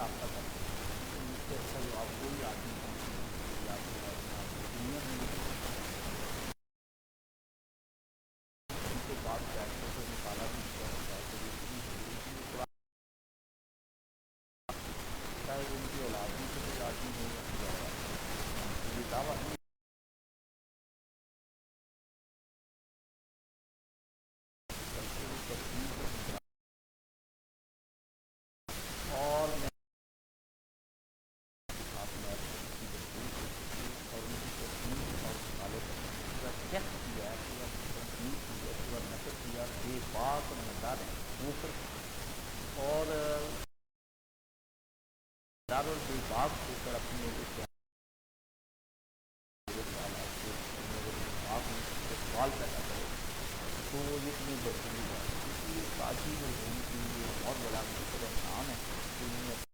رابطہ کرتے ہیں تو مجھ سے اچھا جواب کوئی آدمی دنیا میں ان کے بعد بیٹھنے سے مطالعہ بھی کیا ہوتا ہے چاہے ان کی اولادوں سے کوئی آدمی ہو یا یہ دعویٰ نہیں اور میں اور دار الباغ ہو کر اپنے سوال پیدا کرے تو یہ اتنی بہترین بات ہے اس لیے ساتھی جو ہونے کے لیے بہت بڑا مشکل انعام ہے کہ انہیں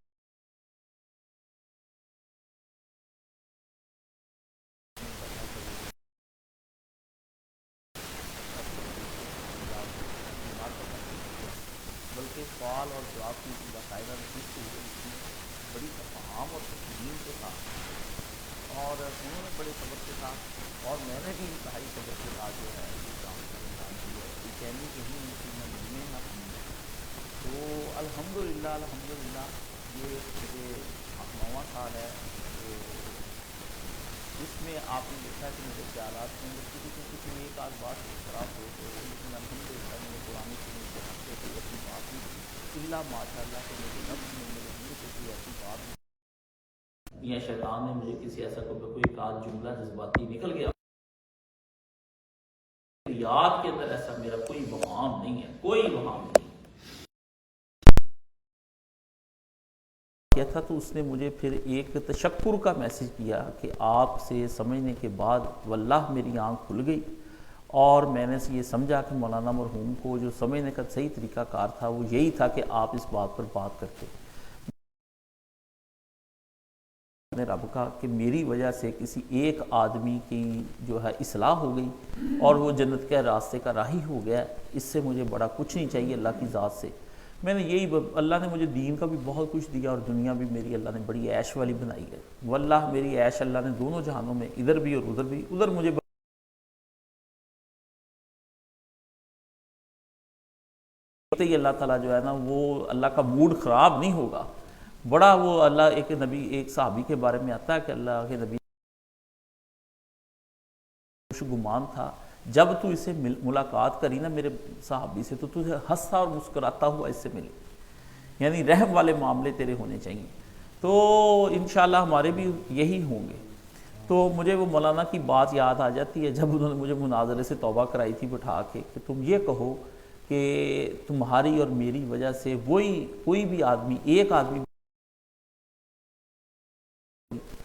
بلکہ سوال اور جواب کی باقاعدہ نتیج کو بڑی تفہم اور تسلیم کے ساتھ اور انہوں نے بڑے صبر کے ساتھ اور میں نے بھی انتہائی صبر کے ساتھ جو ہے یہ کام کرنا کی ہے یہ کہنے کہ ہی مجھے نہ ملنے نہ سننے تو الحمدللہ یہ مجھے 9واں سال ہے تو اس میں آپ نے دیکھا کہ میرے خیالات میں کسی ایک آدھ بات خراب ہو تو لیکن الحمدللہ میرے قرآن کریم سے ہفتے کوئی ایسی بات نہیں اللہ ماشاء اللہ کہ میرے نفس میں میرے دل سے کوئی ایسی بات نہیں یا شیطان نے مجھے کسی ایسا کوئی ایک آدھ جملہ جذباتی نکل گیا یاد کے اندر ایسا میرا کوئی وہام نہیں ہے کوئی وہام نہیں کیا تھا تو اس نے مجھے پھر ایک تشکر کا میسج کیا کہ آپ سے سمجھنے کے بعد واللہ میری آنکھ کھل گئی اور میں نے یہ سمجھا کہ مولانا مرحوم کو جو سمجھنے کا صحیح طریقہ کار تھا وہ یہی تھا کہ آپ اس بات پر بات کرتے رب کا کہ میری وجہ سے کسی ایک آدمی کی جو ہے اصلاح ہو گئی اور وہ جنت کے راستے کا راہی ہو گیا اس سے مجھے بڑا کچھ نہیں چاہیے اللہ کی ذات سے میں نے یہی اللہ نے مجھے دین کا بھی بہت کچھ دیا اور دنیا بھی میری اللہ نے بڑی عیش والی بنائی ہے واللہ میری عیش اللہ نے دونوں جہانوں میں ادھر بھی اور ادھر بھی ادھر مجھے اللہ تعالیٰ جو ہے نا وہ اللہ کا موڈ خراب نہیں ہوگا بڑا وہ اللہ ایک نبی ایک صحابی کے بارے میں آتا ہے کہ اللہ کے نبی خوش گمان تھا جب تو اسے ملاقات کری نا میرے صحابی سے تو تجھے ہنستا اور مسکراتا ہوا اس سے ملے یعنی رحم والے معاملے تیرے ہونے چاہیے تو انشاءاللہ ہمارے بھی یہی ہوں گے تو مجھے وہ مولانا کی بات یاد آ جاتی ہے جب انہوں نے مجھے مناظرے سے توبہ کرائی تھی بٹھا کے کہ تم یہ کہو کہ تمہاری اور میری وجہ سے وہی کوئی بھی آدمی ایک آدمی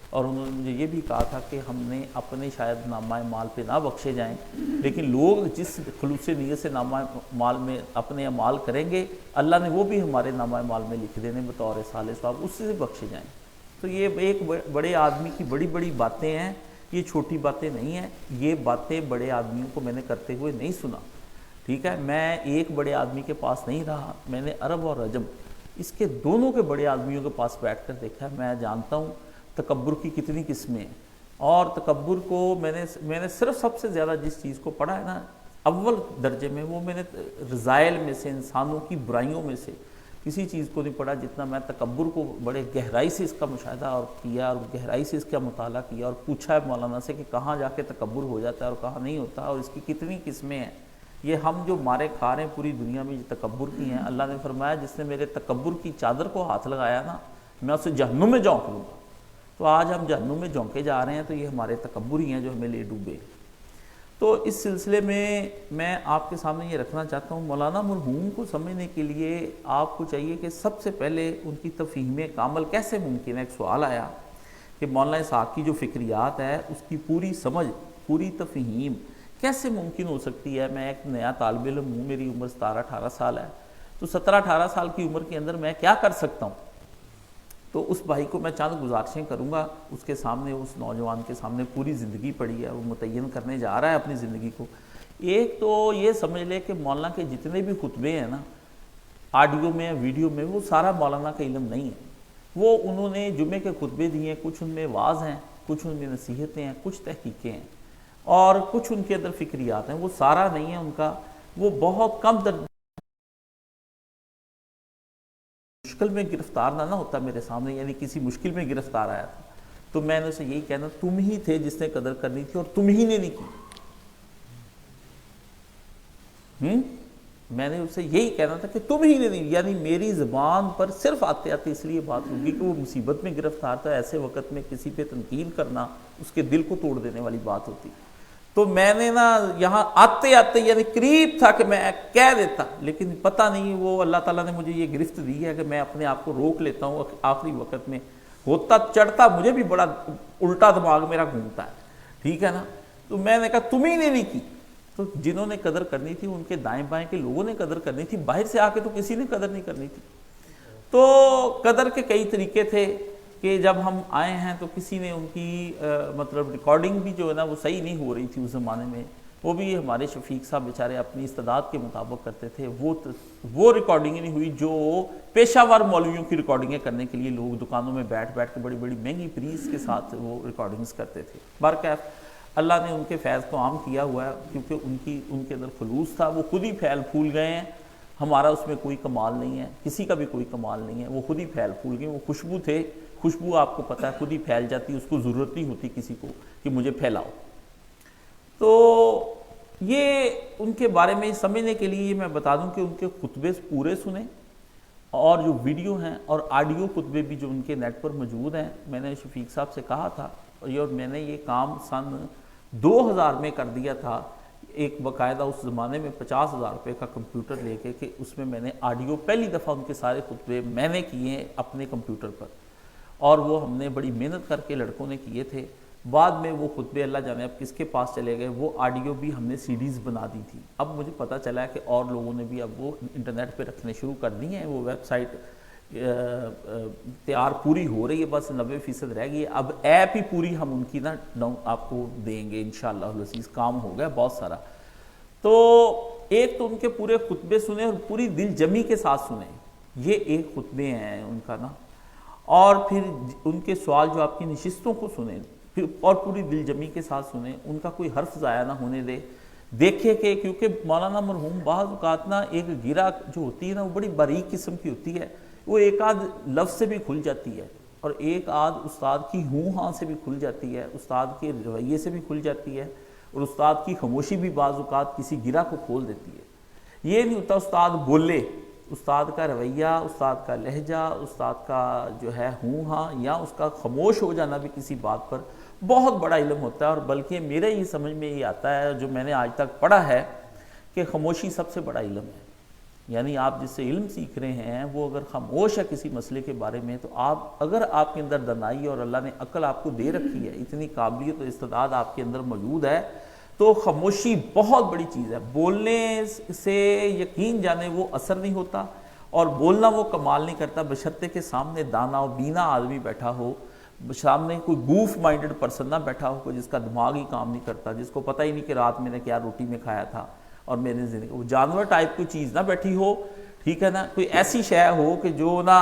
اور انہوں نے مجھے یہ بھی کہا تھا کہ ہم نے اپنے شاید نامہ مال پہ نہ بخشے جائیں لیکن لوگ جس خلوص نیت سے نامہ مال میں اپنے اعمال کریں گے اللہ نے وہ بھی ہمارے نامہ مال میں لکھ دینے بطور صالح ثواب اس سے بخشے جائیں تو یہ ایک بڑے آدمی کی بڑی بڑی باتیں ہیں یہ چھوٹی باتیں نہیں ہیں یہ باتیں بڑے آدمیوں کو میں نے کرتے ہوئے نہیں سنا ٹھیک ہے میں ایک بڑے آدمی کے پاس نہیں رہا میں نے عرب اور عجم اس کے دونوں کے بڑے آدمیوں کے پاس بیٹھ کر دیکھا میں جانتا ہوں تکبر کی کتنی قسمیں ہیں اور تکبر کو میں نے صرف سب سے زیادہ جس چیز کو پڑھا ہے نا اول درجے میں وہ میں نے رذائل میں سے انسانوں کی برائیوں میں سے کسی چیز کو نہیں پڑھا جتنا میں تکبر کو بڑے گہرائی سے اس کا مشاہدہ اور کیا اور گہرائی سے اس کا مطالعہ کیا اور پوچھا ہے مولانا سے کہ کہاں جا کے تکبر ہو جاتا ہے اور کہاں نہیں ہوتا اور اس کی کتنی قسمیں ہیں یہ ہم جو مارے کھا رہے ہیں پوری دنیا میں یہ تکبر کی ہیں اللہ نے فرمایا جس نے میرے تکبر کی چادر کو ہاتھ لگایا نا میں اسے جہنم میں جھونک لوں گا تو آج ہم جہنم میں جھونکے جا رہے ہیں تو یہ ہمارے تکبر ہی ہیں جو ہمیں لے ڈوبے تو اس سلسلے میں آپ کے سامنے یہ رکھنا چاہتا ہوں مولانا مرحوم کو سمجھنے کے لیے آپ کو چاہیے کہ سب سے پہلے ان کی تفہیم کامل کیسے ممکن ہے ایک سوال آیا کہ مولانا اسحاق کی جو فکریات ہے اس کی پوری سمجھ پوری تفہیم کیسے ممکن ہو سکتی ہے میں ایک نیا طالب علم ہوں میری عمر 17-18 سال ہے تو 17-18 سال کی عمر کے اندر میں کیا کر سکتا ہوں تو اس بھائی کو میں چند گزارشیں کروں گا اس کے سامنے اس نوجوان کے سامنے پوری زندگی پڑی ہے وہ متعین کرنے جا رہا ہے اپنی زندگی کو ایک تو یہ سمجھ لے کہ مولانا کے جتنے بھی خطبے ہیں نا آڈیو میں ویڈیو میں وہ سارا مولانا کا علم نہیں ہے وہ انہوں نے جمعے کے خطبے دیے ہیں، کچھ ان میں واعظ ہیں، کچھ ان میں نصیحتیں ہیں، کچھ تحقیقیں ہیں، اور کچھ ان کے اندر فکریات ہیں. وہ سارا نہیں ہے ان کا، وہ بہت کم مشکل میں گرفتار نہ ہوتا میرے سامنے، یعنی کسی مشکل میں گرفتار آیا تھا تو میں نے اسے یہی کہنا تم ہی تھے جس نے قدر کرنی تھی اور تم ہی نے نہیں کی. میں نے اسے یہی کہنا تھا کہ تم ہی نے نہیں، یعنی میری زبان پر صرف آتے آتے اس لیے بات ہوگی کہ وہ مصیبت میں گرفتار تھا. ایسے وقت میں کسی پہ تنقید کرنا اس کے دل کو توڑ دینے والی بات ہوتی. تو میں نے نا یہاں آتے آتے یعنی قریب تھا کہ میں کہہ دیتا، لیکن پتہ نہیں وہ اللہ تعالیٰ نے مجھے یہ گرفت دی ہے کہ میں اپنے آپ کو روک لیتا ہوں. آخری وقت میں ہوتا چڑھتا مجھے بھی بڑا الٹا دماغ میرا گھومتا ہے، ٹھیک ہے نا. تو میں نے کہا تم ہی نے نہیں کی. تو جنہوں نے قدر کرنی تھی ان کے دائیں بائیں کے لوگوں نے قدر کرنی تھی، باہر سے آ کے تو کسی نے قدر نہیں کرنی تھی. تو قدر کے کئی طریقے تھے کہ جب ہم آئے ہیں تو کسی نے ان کی مطلب ریکارڈنگ بھی جو ہے نا وہ صحیح نہیں ہو رہی تھی اس زمانے میں. وہ بھی ہمارے شفیق صاحب بیچارے اپنی استعداد کے مطابق کرتے تھے. وہ ریکارڈنگ نہیں ہوئی جو پیشہ ور مولویوں کی ریکارڈنگیں کرنے کے لیے لوگ دکانوں میں بیٹھ بیٹھ کے بڑی بڑی مہنگی پریز کے ساتھ وہ ریکارڈنگز کرتے تھے. برکیف اللہ نے ان کے فیض کو عام کیا ہوا ہے، کیونکہ ان کے اندر خلوص تھا. وہ خود ہی پھیل پھول گئے ہیں، ہمارا اس میں کوئی کمال نہیں ہے، کسی کا بھی کوئی کمال نہیں ہے. وہ خود ہی پھیل پھول گئے. وہ خوشبو تھے، خوشبو آپ کو پتہ ہے خود ہی پھیل جاتی، اس کو ضرورت نہیں ہوتی کسی کو کہ مجھے پھیلاؤ. تو یہ ان کے بارے میں سمجھنے کے لیے میں بتا دوں کہ ان کے خطبے پورے سنیں، اور جو ویڈیو ہیں اور آڈیو خطبے بھی جو ان کے نیٹ پر موجود ہیں. میں نے شفیق صاحب سے کہا تھا، اور میں نے یہ کام سن 2000 میں کر دیا تھا، ایک باقاعدہ اس زمانے میں 50,000 روپے کا کمپیوٹر لے کے، کہ اس میں نے آڈیو پہلی دفعہ ان کے سارے خطبے میں نے کیے ہیں اپنے کمپیوٹر پر، اور وہ ہم نے بڑی محنت کر کے لڑکوں نے کیے تھے. بعد میں وہ خطبے اللہ جانے اب کس کے پاس چلے گئے، وہ آڈیو بھی ہم نے سی ڈیز بنا دی تھی. اب مجھے پتہ چلا ہے کہ اور لوگوں نے بھی اب وہ انٹرنیٹ پہ رکھنے شروع کر دی ہیں. وہ ویب سائٹ تیار پوری ہو رہی ہے، بس 90% رہ گئی ہے. اب ایپ ہی پوری ہم ان کی نا آپ کو دیں گے انشاءاللہ العزیز. کام ہو گیا بہت سارا. تو ایک تو ان کے پورے خطبے سنیں اور پوری دل جمی کے ساتھ سنیں، یہ ایک خطبے ہیں ان کا نا. اور پھر ان کے سوال جو آپ کی نشستوں کو سنیں، پھر اور پوری دل جمی کے ساتھ سنیں. ان کا کوئی حرف ضائع نہ ہونے دے. دیکھے کہ کیونکہ مولانا مرحوم بعض اوقات نا ایک گرہ جو ہوتی ہے نا وہ بڑی باریک قسم کی ہوتی ہے. وہ ایک آدھ لفظ سے بھی کھل جاتی ہے، اور ایک آدھ استاد کی ہوں ہاں سے بھی کھل جاتی ہے، استاد کے رویے سے بھی کھل جاتی ہے، اور استاد کی خاموشی بھی بعض اوقات کسی گرہ کو کھول دیتی ہے. یہ نہیں ہوتا استاد بولے، استاد کا رویہ، استاد کا لہجہ، استاد کا جو ہے ہوں ہاں، یا اس کا خاموش ہو جانا بھی کسی بات پر بہت بڑا علم ہوتا ہے. اور بلکہ میرے یہ سمجھ میں یہ آتا ہے جو میں نے آج تک پڑھا ہے کہ خاموشی سب سے بڑا علم ہے. یعنی آپ جس سے علم سیکھ رہے ہیں وہ اگر خاموش ہے کسی مسئلے کے بارے میں، تو اگر آپ کے اندر دانائی اور اللہ نے عقل آپ کو دے رکھی ہے، اتنی قابلیت اور استعداد آپ کے اندر موجود ہے، تو خاموشی بہت بڑی چیز ہے. بولنے سے یقین جانے وہ اثر نہیں ہوتا، اور بولنا وہ کمال نہیں کرتا بشرطے کہ سامنے دانا و بینا آدمی بیٹھا ہو، سامنے کوئی گوف مائنڈڈ پرسن نہ بیٹھا ہو، جس کا دماغ ہی کام نہیں کرتا، جس کو پتہ ہی نہیں کہ رات میں نے کیا روٹی میں کھایا تھا، اور میں نے زندگی وہ جانور ٹائپ کوئی چیز نہ بیٹھی ہو، ٹھیک ہے نا. کوئی ایسی شے ہو کہ جو نا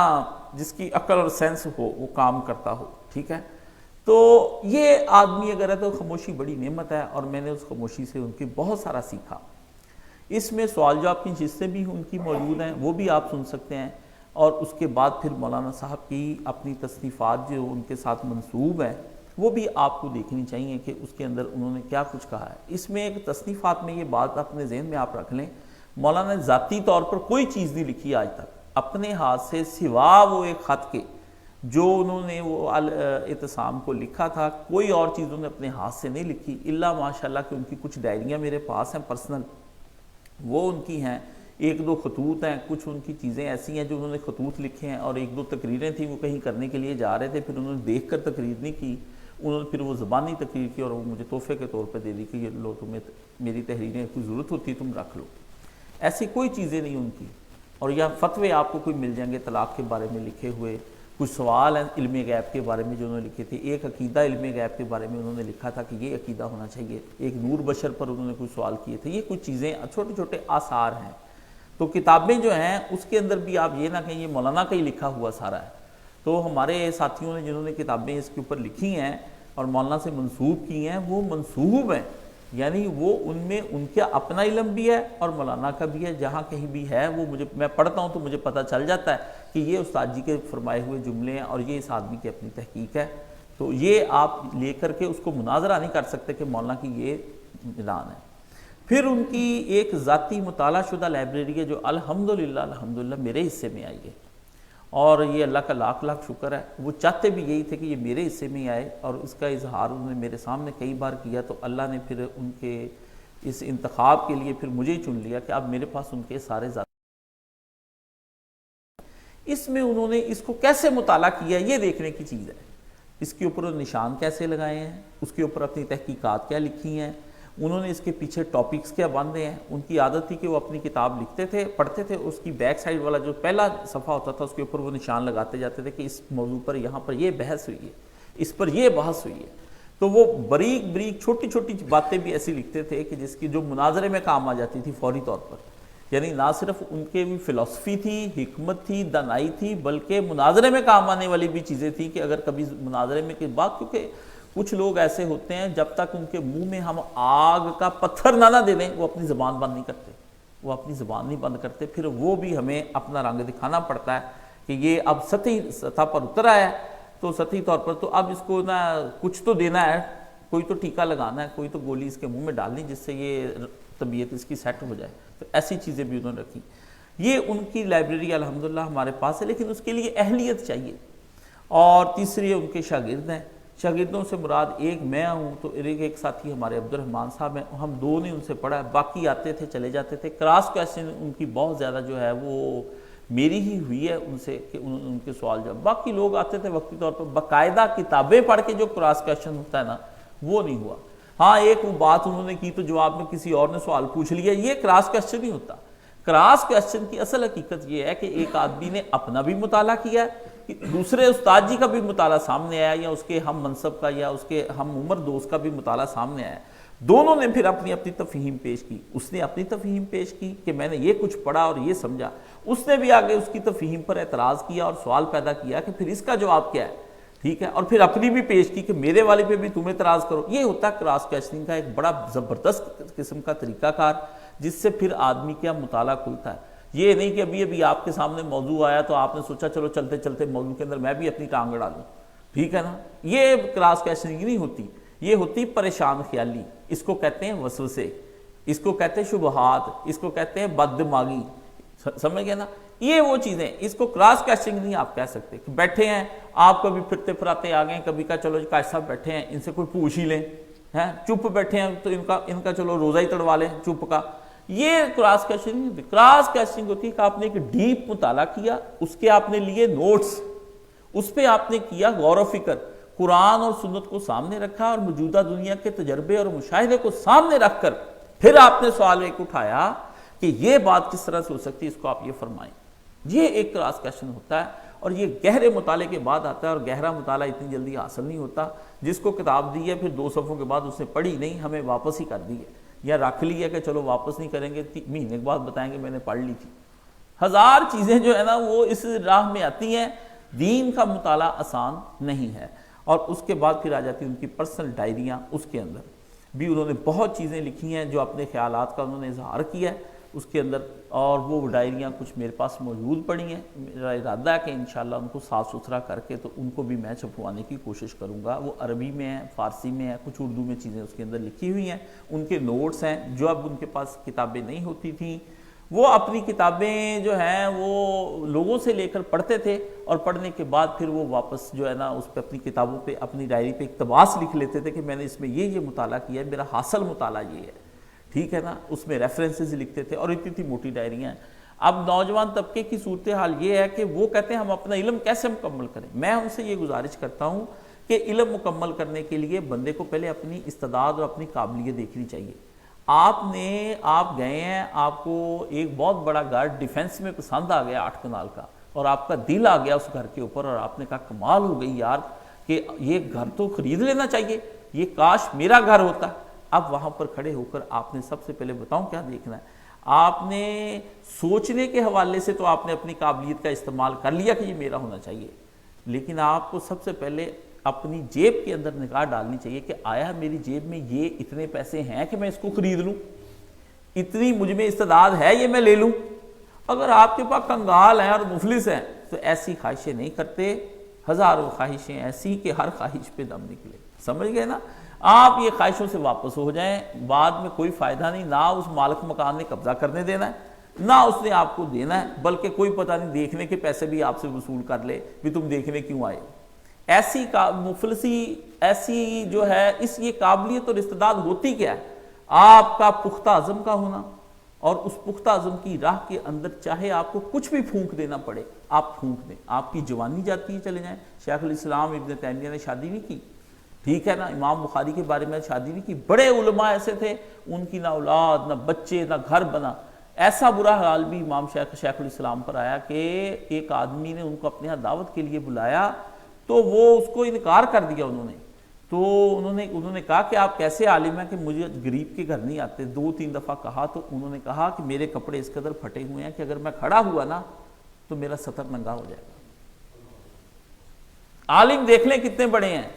جس کی عقل اور سینس ہو وہ کام کرتا ہو، ٹھیک ہے. تو یہ آدمی اگر ہے تو خاموشی بڑی نعمت ہے، اور میں نے اس خاموشی سے ان کی بہت سارا سیکھا. اس میں سوال جواب کی نشستیں بھی ان کی موجود ہیں، وہ بھی آپ سن سکتے ہیں. اور اس کے بعد پھر مولانا صاحب کی اپنی تصنیفات جو ان کے ساتھ منسوب ہیں وہ بھی آپ کو دیکھنی چاہیے کہ اس کے اندر انہوں نے کیا کچھ کہا ہے. اس میں ایک تصنیفات میں یہ بات اپنے ذہن میں آپ رکھ لیں، مولانا نے ذاتی طور پر کوئی چیز نہیں لکھی آج تک اپنے ہاتھ سے، سوا وہ ایک خط کے جو انہوں نے وہ اعتصام کو لکھا تھا. کوئی اور چیز انہوں نے اپنے ہاتھ سے نہیں لکھی، الا ماشاءاللہ کہ ان کی کچھ ڈائریاں میرے پاس ہیں پرسنل، وہ ان کی ہیں. ایک دو خطوط ہیں، کچھ ان کی چیزیں ایسی ہیں جو انہوں نے خطوط لکھے ہیں، اور ایک دو تقریریں تھیں وہ کہیں کرنے کے لیے جا رہے تھے، پھر انہوں نے دیکھ کر تقریر نہیں کی، انہوں نے پھر وہ زبانی تقریر کی اور وہ مجھے تحفے کے طور پہ دے دی کہ یہ لو، تمہیں میری تحریریں کوئی ضرورت ہوتی تم رکھ لو. ایسی کوئی چیزیں نہیں ان کی. اور یہاں فتوے آپ کو کوئی مل جائیں گے طلاق کے بارے میں لکھے ہوئے، کچھ سوال ہیں علم غیب کے بارے میں جو انہوں نے لکھے تھے. ایک عقیدہ علم غیب کے بارے میں انہوں نے لکھا تھا کہ یہ عقیدہ ہونا چاہیے. ایک نور بشر پر انہوں نے کچھ سوال کیے تھے. یہ کچھ چیزیں چھوٹے چھوٹے آثار ہیں. تو کتابیں جو ہیں اس کے اندر بھی آپ یہ نہ کہیں یہ مولانا کا ہی لکھا ہوا سارا ہے. تو ہمارے ساتھیوں نے جنہوں نے کتابیں اس کے اوپر لکھی ہیں اور مولانا سے منسوب کی ہیں وہ منسوب ہیں، یعنی وہ ان میں ان کا اپنا علم بھی ہے اور مولانا کا بھی ہے، جہاں کہیں بھی ہے وہ میں پڑھتا ہوں تو مجھے پتہ چل جاتا ہے کہ یہ استاد جی کے فرمائے ہوئے جملے ہیں اور یہ اس آدمی کی اپنی تحقیق ہے۔ تو یہ آپ لے کر کے اس کو مناظرہ نہیں کر سکتے کہ مولانا کی یہ اعلان ہے۔ پھر ان کی ایک ذاتی مطالعہ شدہ لائبریری ہے جو الحمدللہ میرے حصے میں آئی ہے، اور یہ اللہ کا لاکھ لاکھ شکر ہے۔ وہ چاہتے بھی یہی تھے کہ یہ میرے حصے میں آئے، اور اس کا اظہار انہوں نے میرے سامنے کئی بار کیا، تو اللہ نے پھر ان کے اس انتخاب کے لیے پھر مجھے ہی چن لیا کہ اب میرے پاس ان کے سارے ذات۔ اس میں انہوں نے اس کو کیسے مطالعہ کیا یہ دیکھنے کی چیز ہے، اس کے اوپر نشان کیسے لگائے ہیں، اس کے اوپر اپنی تحقیقات کیا لکھی ہیں، انہوں نے اس کے پیچھے ٹاپکس کیا باندھے ہیں۔ ان کی عادت تھی کہ وہ اپنی کتاب لکھتے تھے، پڑھتے تھے، اس کی بیک سائڈ والا جو پہلا صفحہ ہوتا تھا اس کے اوپر وہ نشان لگاتے جاتے تھے کہ اس موضوع پر یہاں پر یہ بحث ہوئی ہے، اس پر یہ بحث ہوئی ہے۔ تو وہ بریک بریک چھوٹی چھوٹی باتیں بھی ایسی لکھتے تھے کہ جس کی جو مناظرے میں کام آ جاتی تھی فوری طور پر، یعنی نہ صرف ان کے بھی فلسفی تھی، حکمت تھی، دانائی تھی، بلکہ مناظرے میں کام آنے والی بھی چیزیں تھیں کہ اگر کبھی مناظرے میں کی بات، کیونکہ کچھ لوگ ایسے ہوتے ہیں جب تک ان کے منہ میں ہم آگ کا پتھر نہ دے دیں وہ اپنی زبان بند نہیں کرتے، وہ اپنی زبان نہیں بند کرتے، پھر وہ بھی ہمیں اپنا رنگ دکھانا پڑتا ہے کہ یہ اب سطح پر اتر آیا ہے، تو سطحی طور پر تو اب اس کو نا کچھ تو دینا ہے، کوئی تو ٹیکا لگانا ہے، کوئی تو گولی اس کے منہ میں ڈالنی جس سے یہ طبیعت اس کی سیٹ ہو جائے، تو ایسی چیزیں بھی انہوں نے رکھی۔ یہ ان کی لائبریری الحمدللہ ہمارے پاس ہے، لیکن اس کے لیے اہلیت چاہیے۔ اور تیسری ان کے شاگرد ہیں، شاگردوں سے مراد ایک میں ہوں، تو ایک ساتھی ہمارے عبدالرحمن صاحب ہیں، ہم دو نے ان سے پڑھا ہے، باقی آتے تھے چلے جاتے تھے۔ کراس کویسچن ان کی بہت زیادہ جو ہے وہ میری ہی ہوئی ہے ان سے کہ ان کے سوال جواب، باقی لوگ آتے تھے وقتی طور پر باقاعدہ کتابیں پڑھ کے جو کراس کویسچن ہوتا ہے نا وہ نہیں ہوا۔ ہاں ایک وہ بات انہوں نے کی تو جواب میں کسی اور نے سوال پوچھ لیا، یہ کراس کویسچن نہیں ہوتا۔ کراس کویسچن کی اصل حقیقت یہ ہے کہ ایک آدمی نے اپنا بھی مطالعہ کیا ہے، دوسرے استاد جی کا بھی مطالعہ سامنے آیا، یا اس کے ہم منصب کا یا اس کے ہم عمر دوست کا بھی مطالعہ سامنے آیا، دونوں نے پھر اپنی اپنی تفہیم پیش کی۔ اس نے اپنی تفہیم پیش کی کہ میں نے یہ کچھ پڑھا اور یہ سمجھا، اس نے بھی آگے اس کی تفہیم پر اعتراض کیا اور سوال پیدا کیا کہ پھر اس کا جواب کیا ہے، ٹھیک ہے، اور پھر اپنی بھی پیش کی کہ میرے والے پہ بھی تم اعتراض کرو۔ یہ ہوتا ہے کراس کویسچننگ کا ایک بڑا زبردست قسم کا طریقہ کار، جس سے پھر آدمی کا مطالعہ کھلتا ہے۔ یہ نہیں کہ ابھی آپ کے سامنے موضوع آیا تو آپ نے سوچا چلو چلتے چلتے موضوع کے اندر میں بھی اپنی ٹانگ اڑا لوں، ٹھیک ہے نا، یہ کراس کویسچننگ نہیں ہوتی، یہ ہوتی پریشان خیالی، اس کو کہتے ہیں وسوسے، اس کو کہتے ہیں شبہات، اس کو کہتے ہیں بد دماغی، سمجھ گئے نا، یہ وہ چیزیں، اس کو کراس کویسچننگ نہیں آپ کہہ سکتے کہ بیٹھے ہیں آپ کبھی پھرتے پھراتے آ گئے، کبھی کا چلو قائد صاحب بیٹھے ہیں ان سے کوئی پوچھ ہی لیں، چپ بیٹھے ہیں تو ان کا چلو روزہ ہی تڑوا لیں چپ کا، یہ کراس کویسچننگ نہیں ہوتی۔ کراس کویسچننگ ہوتی ہے کہ آپ نے ایک ڈیپ مطالعہ کیا، اس کے آپ نے لیے نوٹس، اس پہ آپ نے کیا غور و فکر، قرآن اور سنت کو سامنے رکھا اور موجودہ دنیا کے تجربے اور مشاہدے کو سامنے رکھ کر پھر آپ نے سوال ایک اٹھایا کہ یہ بات کس طرح سے ہو سکتی ہے، اس کو آپ یہ فرمائیں۔ یہ ایک کراس کویسچن ہوتا ہے، اور یہ گہرے مطالعے کے بعد آتا ہے، اور گہرا مطالعہ اتنی جلدی حاصل نہیں ہوتا۔ جس کو کتاب دی ہے پھر 2 صفحوں کے بعد اس نے پڑھی نہیں، ہمیں واپس ہی کر دی ہے، یا رکھ لی ہے کہ چلو واپس نہیں کریں گے، مہینے کے بعد بتائیں گے میں نے پڑھ لی تھی۔ ہزار چیزیں جو ہے نا وہ اس راہ میں آتی ہیں، دین کا مطالعہ آسان نہیں ہے۔ اور اس کے بعد پھر آ جاتی ان کی پرسنل ڈائریاں، اس کے اندر بھی انہوں نے بہت چیزیں لکھی ہیں جو اپنے خیالات کا انہوں نے اظہار کیا ہے اس کے اندر، اور وہ ڈائریاں کچھ میرے پاس موجود پڑی ہیں۔ میرا ارادہ ہے کہ انشاءاللہ ان کو صاف ستھرا کر کے تو ان کو بھی میں چھپوانے کی کوشش کروں گا۔ وہ عربی میں ہیں، فارسی میں ہیں، کچھ اردو میں چیزیں اس کے اندر لکھی ہوئی ہیں، ان کے نوٹس ہیں، جو اب ان کے پاس کتابیں نہیں ہوتی تھیں وہ اپنی کتابیں جو ہیں وہ لوگوں سے لے کر پڑھتے تھے، اور پڑھنے کے بعد پھر وہ واپس جو ہے نا اس پہ اپنی کتابوں پہ اپنی ڈائری پہ اقتباس لکھ لیتے تھے کہ میں نے اس میں یہ مطالعہ کیا ہے، میرا حاصل مطالعہ یہ ہے، ٹھیک ہے نا، اس میں ریفرنسز لکھتے تھے، اور اتنی موٹی ڈائریاں ہیں۔ اب نوجوان طبقے کی صورتحال یہ ہے کہ وہ کہتے ہیں ہم اپنا علم کیسے مکمل کریں۔ میں ان سے یہ گزارش کرتا ہوں کہ علم مکمل کرنے کے لیے بندے کو پہلے اپنی استعداد اور اپنی قابلیت دیکھنی چاہیے۔ آپ گئے ہیں، آپ کو ایک بہت بڑا گھر ڈیفنس میں پسند آ گیا 8 کنال کا، اور آپ کا دل آ گیا اس گھر کے اوپر، اور آپ نے کہا کمال ہو گئی یار کہ یہ گھر تو خرید لینا چاہیے، یہ کاش میرا گھر ہوتا۔ اب وہاں پر کھڑے ہو کر آپ نے سب سے پہلے بتاؤں کیا دیکھنا ہے، آپ نے سوچنے کے حوالے سے تو آپ نے اپنی قابلیت کا استعمال کر لیا کہ یہ میرا ہونا چاہیے، لیکن آپ کو سب سے پہلے اپنی جیب کے اندر نگاہ ڈالنی چاہیے کہ آیا میری جیب میں یہ اتنے پیسے ہیں کہ میں اس کو خرید لوں، اتنی مجھ میں استعداد ہے یہ میں لے لوں۔ اگر آپ کے پاس کنگال ہیں اور مفلس ہیں تو ایسی خواہشیں نہیں کرتے، ہزاروں خواہشیں ایسی کہ ہر خواہش پہ دم نکلے، سمجھ گئے نا؟ آپ یہ خواہشوں سے واپس ہو جائیں، بعد میں کوئی فائدہ نہیں، نہ اس مالک مکان نے قبضہ کرنے دینا ہے، نہ اس نے آپ کو دینا ہے، بلکہ کوئی پتہ نہیں دیکھنے کے پیسے بھی آپ سے وصول کر لے بھی تم دیکھنے کیوں آئے۔ ایسی مفلسی ایسی جو ہے اس یہ قابلیت اور استعداد ہوتی کیا ہے؟ آپ کا پختہ عزم کا ہونا، اور اس پختہ عزم کی راہ کے اندر چاہے آپ کو کچھ بھی پھونک دینا پڑے آپ پھونک دیں۔ آپ کی جوانی جاتی ہے چلے جائیں، شیخ الاسلام ابن تیمیہ نے شادی نہیں کی، ٹھیک ہے نا، امام بخاری کے بارے میں شادی نہیں کی، بڑے علماء ایسے تھے ان کی نہ اولاد نہ بچے نہ گھر بنا، ایسا برا حال بھی امام شیخ الاسلام پر آیا کہ ایک آدمی نے ان کو اپنے ہاں دعوت کے لیے بلایا تو وہ اس کو انکار کر دیا انہوں نے کہا کہ آپ کیسے عالم ہیں کہ مجھے غریب کے گھر نہیں آتے، 2-3 دفعہ کہا تو انہوں نے کہا کہ میرے کپڑے اس قدر پھٹے ہوئے ہیں کہ اگر میں کھڑا ہوا نا تو میرا سطر ننگا ہو جائے گا۔ عالم دیکھ لیں کتنے بڑے ہیں۔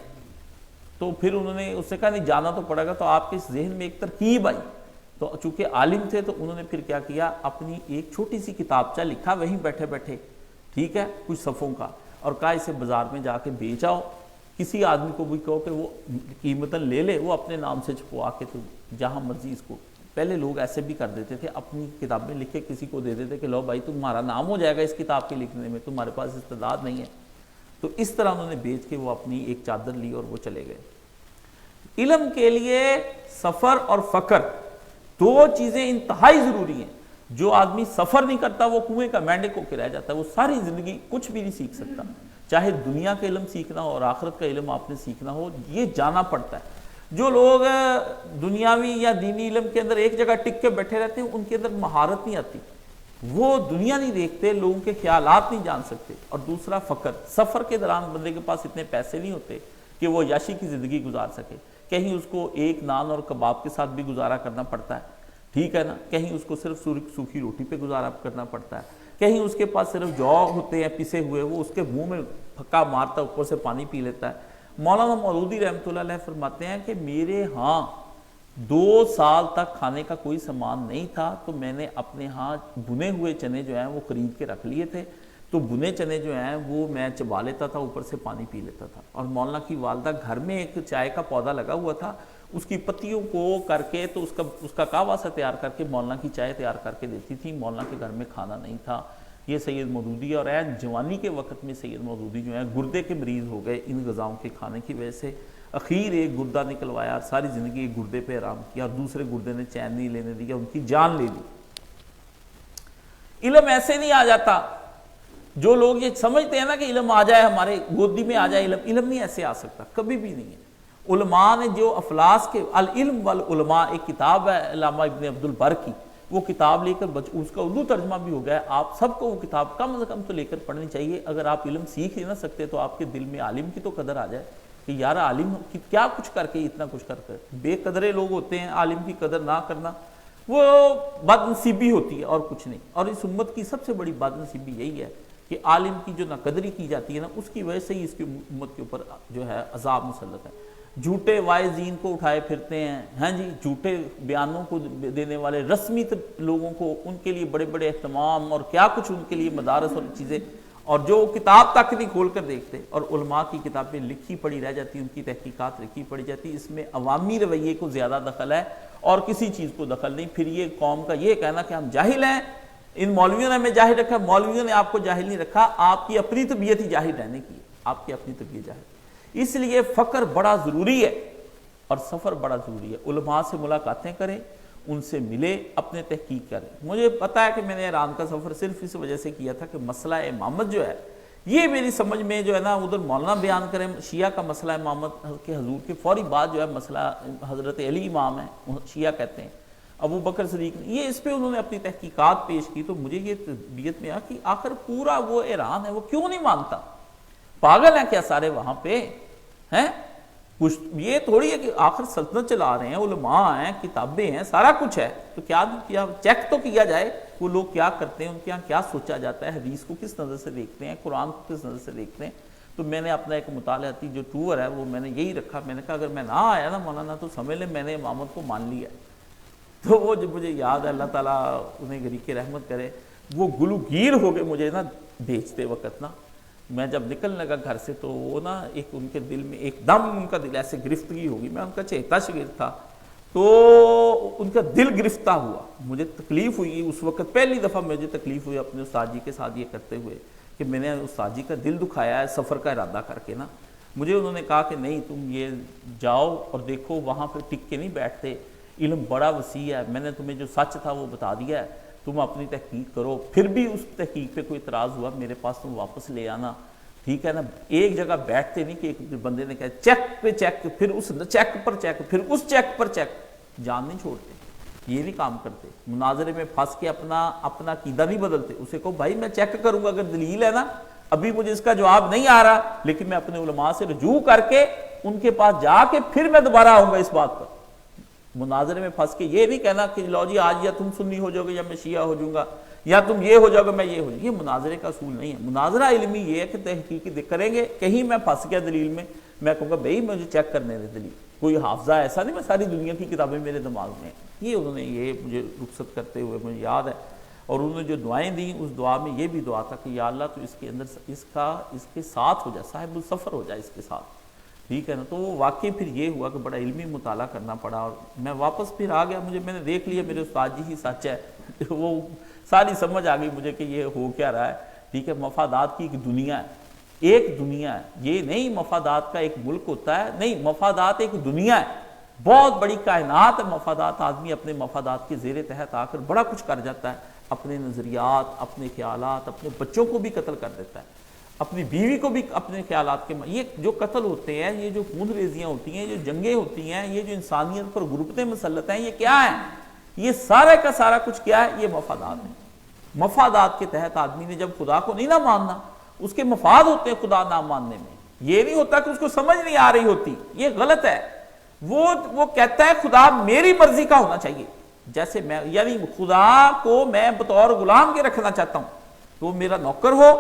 تو پھر انہوں نے اس سے کہا نہیں جانا تو پڑے گا، تو آپ کے ذہن میں ایک ترکیب آئی، تو چونکہ عالم تھے تو انہوں نے پھر کیا کیا، اپنی ایک چھوٹی سی کتابچہ لکھا وہیں بیٹھے بیٹھے، ٹھیک ہے، کچھ صفوں کا، اور کہا اسے بازار میں جا کے بیچ آؤ، کسی آدمی کو بھی کہو کہ وہ قیمتاً لے لے، وہ اپنے نام سے چھپوا کے تو جہاں مرضی اس کو۔ پہلے لوگ ایسے بھی کر دیتے تھے، اپنی کتابیں لکھ کے کسی کو دے دیتے کہ لو بھائی تمہارا نام ہو جائے گا اس کتاب کے لکھنے میں، تمہارے پاس استعداد نہیں ہے۔ تو اس طرح انہوں نے بیچ کے وہ اپنی ایک چادر لی اور وہ چلے گئے۔ علم کے لیے سفر اور فقر دو چیزیں انتہائی ضروری ہیں۔ جو آدمی سفر نہیں کرتا وہ کنویں کا مینڈک ہو کے رہ جاتا ہے، وہ ساری زندگی کچھ بھی نہیں سیکھ سکتا، چاہے دنیا کا علم سیکھنا ہو اور آخرت کا علم آپ نے سیکھنا ہو، یہ جانا پڑتا ہے۔ جو لوگ دنیاوی یا دینی علم کے اندر ایک جگہ ٹک کے بیٹھے رہتے ہیں ان کے اندر مہارت نہیں آتی، وہ دنیا نہیں دیکھتے، لوگوں کے خیالات نہیں جان سکتے۔ اور دوسرا فقر، سفر کے دوران بندے کے پاس اتنے پیسے نہیں ہوتے کہ وہ عیاشی کی زندگی گزار سکے، کہیں اس کو ایک نان اور کباب کے ساتھ بھی گزارا کرنا پڑتا ہے، ٹھیک ہے نا، کہیں اس کو صرف سوکھی روٹی پہ گزارا کرنا پڑتا ہے، کہیں اس کے پاس صرف جو ہوتے ہیں پسے ہوئے وہ اس کے منہ میں پھکا مارتا اوپر سے پانی پی لیتا ہے۔ مولانا مودودی رحمۃ اللہ علیہ فرماتے ہیں کہ میرے ہاں 2 سال تک کھانے کا کوئی سامان نہیں تھا تو میں نے اپنے ہاں بنے ہوئے چنے جو ہیں وہ خرید کے رکھ لیے تھے، تو بنے چنے جو ہیں وہ میں چبا لیتا تھا، اوپر سے پانی پی لیتا تھا۔ اور مولانا کی والدہ گھر میں ایک چائے کا پودا لگا ہوا تھا، اس کی پتیوں کو کر کے تو اس کا کہوا سا تیار کر کے مولانا کی چائے تیار کر کے دیتی تھی۔ مولانا کے گھر میں کھانا نہیں تھا۔ یہ سید مودودی، اور جوانی کے وقت میں سید مودودی جو ہیں گردے کے مریض ہو گئے ان غذاؤں کے کھانے کی وجہ سے، اخیر ایک گردہ نکلوایا، ساری زندگی ایک گردے پہ آرام کیا اور دوسرے گردے نے چین نہیں لینے دیا، ان کی جان لے لی۔ علم ایسے نہیں آ جاتا، جو لوگ یہ سمجھتے ہیں نا کہ علم آ جائے ہمارے گودی میں آ جائے، علم نہیں ایسے آ سکتا، کبھی بھی نہیں ہے۔ علماء نے جو افلاس کے العلم والعلماء ایک کتاب ہے علامہ ابن عبد البر کی، وہ کتاب لے کر اس کا اردو ترجمہ بھی ہو گیا ہے، آپ سب کو وہ کتاب کم از کم تو لے کر پڑھنی چاہیے۔ اگر آپ علم سیکھ ہی نہ سکتے تو آپ کے دل میں عالم کی تو قدر آ جائے کہ یار عالم کی کیا کچھ کر کے اتنا کچھ کر کر، بے قدرے لوگ ہوتے ہیں، عالم کی قدر نہ کرنا وہ بد نصیبی ہوتی ہے اور کچھ نہیں۔ اور اس امت کی سب سے بڑی بد نصیبی یہی ہے کہ عالم کی جو نہ قدری کی جاتی ہے نا، اس کی وجہ سے ہی اس کی امت کے اوپر جو ہے عذاب مسلط ہے۔ جھوٹے وائزین کو اٹھائے پھرتے ہیں، ہاں جی، جھوٹے بیانوں کو دینے والے رسمی لوگوں کو، ان کے لیے بڑے بڑے اہتمام اور کیا کچھ ان کے لیے مدارس اور چیزیں، اور جو کتاب تک نہیں کھول کر دیکھتے، اور علماء کی کتابیں لکھی پڑھی رہ جاتی، ان کی تحقیقات لکھی پڑھی جاتی، اس میں عوامی رویے کو زیادہ دخل ہے اور کسی چیز کو دخل نہیں۔ پھر یہ قوم کا یہ کہنا کہ ہم جاہل ہیں، ان مولویوں نے ہمیں جاہل رکھا، مولویوں نے آپ کو جاہل نہیں رکھا، آپ کی اپنی طبیعت ہی جاہل رہنے کی ہے، آپ کی اپنی طبیعت جاہل۔ اس لیے فقر بڑا ضروری ہے اور سفر بڑا ضروری ہے۔ علماء سے ملاقاتیں کریں، ان سے ملے، اپنے تحقیق کریں۔ مجھے پتا ہے کہ میں نے ایران کا سفر صرف اس وجہ سے کیا تھا کہ مسئلہ امامت جو ہے یہ میری سمجھ میں جو ہے نا، ادھر مولانا بیان کریں شیعہ کا مسئلہ امامت کے حضور کے فوری بعد جو ہے مسئلہ حضرت علی امام ہے، شیعہ کہتے ہیں، ابو بکر صدیق نے، یہ اس پہ انہوں نے اپنی تحقیقات پیش کی، تو مجھے یہ طبیعت میں آ کہ آخر پورا وہ ایران ہے وہ کیوں نہیں مانتا؟ پاگل ہیں کیا سارے وہاں پہ ہیں؟ کچھ یہ تھوڑی ہے کہ آخر سلطنت چلا رہے ہیں، علماء ہیں، کتابیں ہیں، سارا کچھ ہے، تو کیا چیک تو کیا جائے وہ لوگ کیا کرتے ہیں، ان کے یہاں کیا سوچا جاتا ہے، حدیث کو کس نظر سے دیکھتے ہیں، قرآن کو کس نظر سے دیکھتے ہیں۔ تو میں نے اپنا ایک مطالعاتی جو ٹور ہے وہ میں نے یہی رکھا، میں نے کہا اگر میں نہ آیا نا مولانا تو سمجھ لیں میں نے امامت کو مان لیا ہے۔ تو وہ جب مجھے یاد ہے، اللہ تعالیٰ انہیں غریق رحمت کرے، وہ گلوگیر ہو گئے مجھے نا بھیجتے وقت نا، میں جب نکلنے لگا گھر سے تو وہ نا ایک ان کے دل میں ایک دم ان کا دل ایسے گرفتگی ہوگی، میں ان کا چہتا شاگرد تھا تو ان کا دل گرفتہ ہوا، مجھے تکلیف ہوئی اس وقت، پہلی دفعہ مجھے تکلیف ہوئی اپنے استاد جی کے ساتھ یہ کرتے ہوئے کہ میں نے استاد جی کا دل دکھایا ہے سفر کا ارادہ کر کے نا۔ مجھے انہوں نے کہا کہ نہیں تم یہ جاؤ اور دیکھو، وہاں پہ ٹک کے نہیں بیٹھتے، علم بڑا وسیع ہے، میں نے تمہیں جو سچ تھا وہ بتا دیا ہے، تم اپنی تحقیق کرو، پھر بھی اس تحقیق پہ کوئی اعتراض ہوا میرے پاس تم واپس لے آنا، ٹھیک ہے نا۔ ایک جگہ بیٹھتے نہیں کہ ایک بندے نے کہا چیک پہ چیک، پھر اس چیک پر چیک، پھر اس چیک پر چیک، جان نہیں چھوڑتے، یہ نہیں کام کرتے، مناظرے میں پھنس کے اپنا عقیدہ نہیں بدلتے، اسے کہو بھائی میں چیک کروں گا، اگر دلیل ہے نا ابھی مجھے اس کا جواب نہیں آ رہا لیکن میں اپنے علماء سے رجوع کر کے ان کے پاس جا کے پھر میں دوبارہ آؤں گا اس بات پر۔ مناظرے میں پھنس کے یہ نہیں کہنا کہ لو جی آج یا تم سنی ہو جاؤ گے یا میں شیعہ ہو جاؤں گا، یا تم یہ ہو جاؤ گے میں یہ ہو جاؤں گا، یہ مناظرے کا اصول نہیں ہے۔ مناظرہ علمی یہ ہے کہ تحقیق کریں گے، کہیں میں پھنس گیا دلیل میں کہوں گا بھائی مجھے چیک کرنے دے دلیل، کوئی حافظہ ایسا نہیں میں ساری دنیا کی کتابیں میرے دماغ میں ہیں۔ یہ انہوں نے یہ مجھے رخصت کرتے ہوئے مجھے یاد ہے، اور انہوں نے جو دعائیں دیں اس دعا میں یہ بھی دعا تھا کہ یا اللہ تو اس کے اندر اس کے ساتھ ہو جائے، صاحب السفر ہو جائے اس کے ساتھ، ٹھیک ہے نا۔ تو وہ واقعی پھر یہ ہوا کہ بڑا علمی مطالعہ کرنا پڑا، اور میں واپس پھر آ گیا، میں نے دیکھ لیا میرے استاد جی ہی سچ ہے، وہ ساری سمجھ آ گئی مجھے کہ یہ ہو کیا رہا ہے، ٹھیک ہے۔ مفادات کی ایک دنیا ہے، ایک دنیا ہے، یہ نہیں مفادات کا ایک ملک ہوتا ہے، نہیں، مفادات ایک دنیا ہے، بہت بڑی کائنات ہے مفادات۔ آدمی اپنے مفادات کے زیر تحت آ کر بڑا کچھ کر جاتا ہے، اپنے نظریات، اپنے خیالات، اپنے بچوں کو بھی قتل کر دیتا ہے، اپنی بیوی کو بھی اپنے خیالات کے یہ جو قتل ہوتے ہیں، یہ جو خون ریزیاں ہوتی ہیں، یہ جو جنگیں ہوتی ہیں، یہ جو انسانیت پر غربتیں مسلط ہیں، یہ کیا ہیں؟ یہ سارے کا سارا کچھ کیا ہے؟ یہ مفادات ہیں۔ مفادات کے تحت آدمی نے جب خدا کو نہیں نہ ماننا، اس کے مفاد ہوتے ہیں خدا نہ ماننے میں، یہ نہیں ہوتا کہ اس کو سمجھ نہیں آ رہی ہوتی، یہ غلط ہے۔ وہ کہتا ہے خدا میری مرضی کا ہونا چاہیے، جیسے میں، یعنی خدا کو میں بطور غلام کے رکھنا چاہتا ہوں، تو میرا نوکر ہو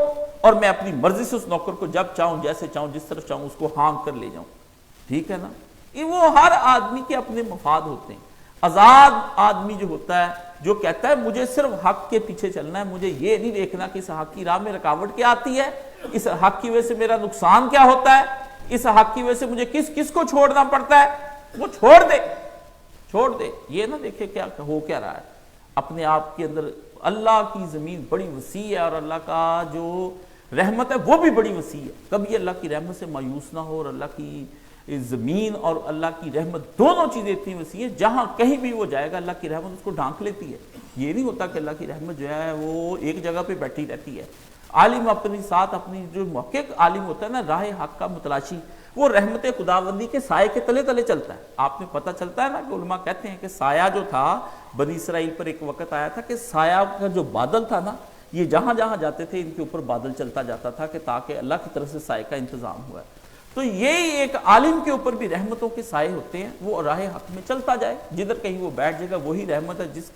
اور میں اپنی مرضی سے اس نوکر کو جب چاہوں، جیسے چاہوں، جس طرف چاہوں اس کو ہانک کر لے جاؤں، ٹھیک ہے نا۔ یہ وہ ہر آدمی کے اپنے مفاد ہوتے ہیں۔ آزاد آدمی جو ہوتا ہے، جو کہتا ہے مجھے صرف حق کے پیچھے چلنا ہے، مجھے یہ نہیں دیکھنا کہ اس حق کی راہ میں رکاوٹ کیا آتی ہے، اس حق کی وجہ سے میرا نقصان کیا ہوتا ہے، اس حق کی وجہ سے مجھے کس کو چھوڑنا پڑتا ہے، وہ چھوڑ دے، یہ نہ دیکھے کیا ہو کیا رہا ہے اپنے آپ کے اندر۔ اللہ کی زمین بڑی وسیع ہے اور اللہ کا جو رحمت ہے وہ بھی بڑی وسیع ہے، کبھی اللہ کی رحمت سے مایوس نہ ہو، اور اللہ کی زمین اور اللہ کی رحمت دونوں چیزیں اتنی وسیع ہیں، جہاں کہیں بھی وہ جائے گا اللہ کی رحمت اس کو ڈھانک لیتی ہے۔ یہ نہیں ہوتا کہ اللہ کی رحمت جو ہے وہ ایک جگہ پہ بیٹھی رہتی ہے۔ عالم اپنی ساتھ، اپنی جو محقق عالم ہوتا ہے نا، راہ حق کا متلاشی، وہ رحمت خداوندی کے سائے کے تلے چلتا ہے۔ آپ نے پتہ چلتا ہے نا کہ علماء کہتے ہیں کہ سایہ جو تھا بنی اسرائیل پر ایک وقت آیا تھا کہ سایہ کا جو بادل تھا نا، یہ جہاں جہاں جاتے تھے ان کے اوپر بادل چلتا جاتا تھا کہ تاکہ اللہ کی طرف سے سائے کا انتظام ہوا ہے۔ تو یہی ایک عالم کے اوپر بھی رحمتوں کے سائے ہوتے ہیں، وہ راہ حق میں چلتا جائے، جدھر کہیں وہ بیٹھ جائے گا وہی رحمت ہے، جس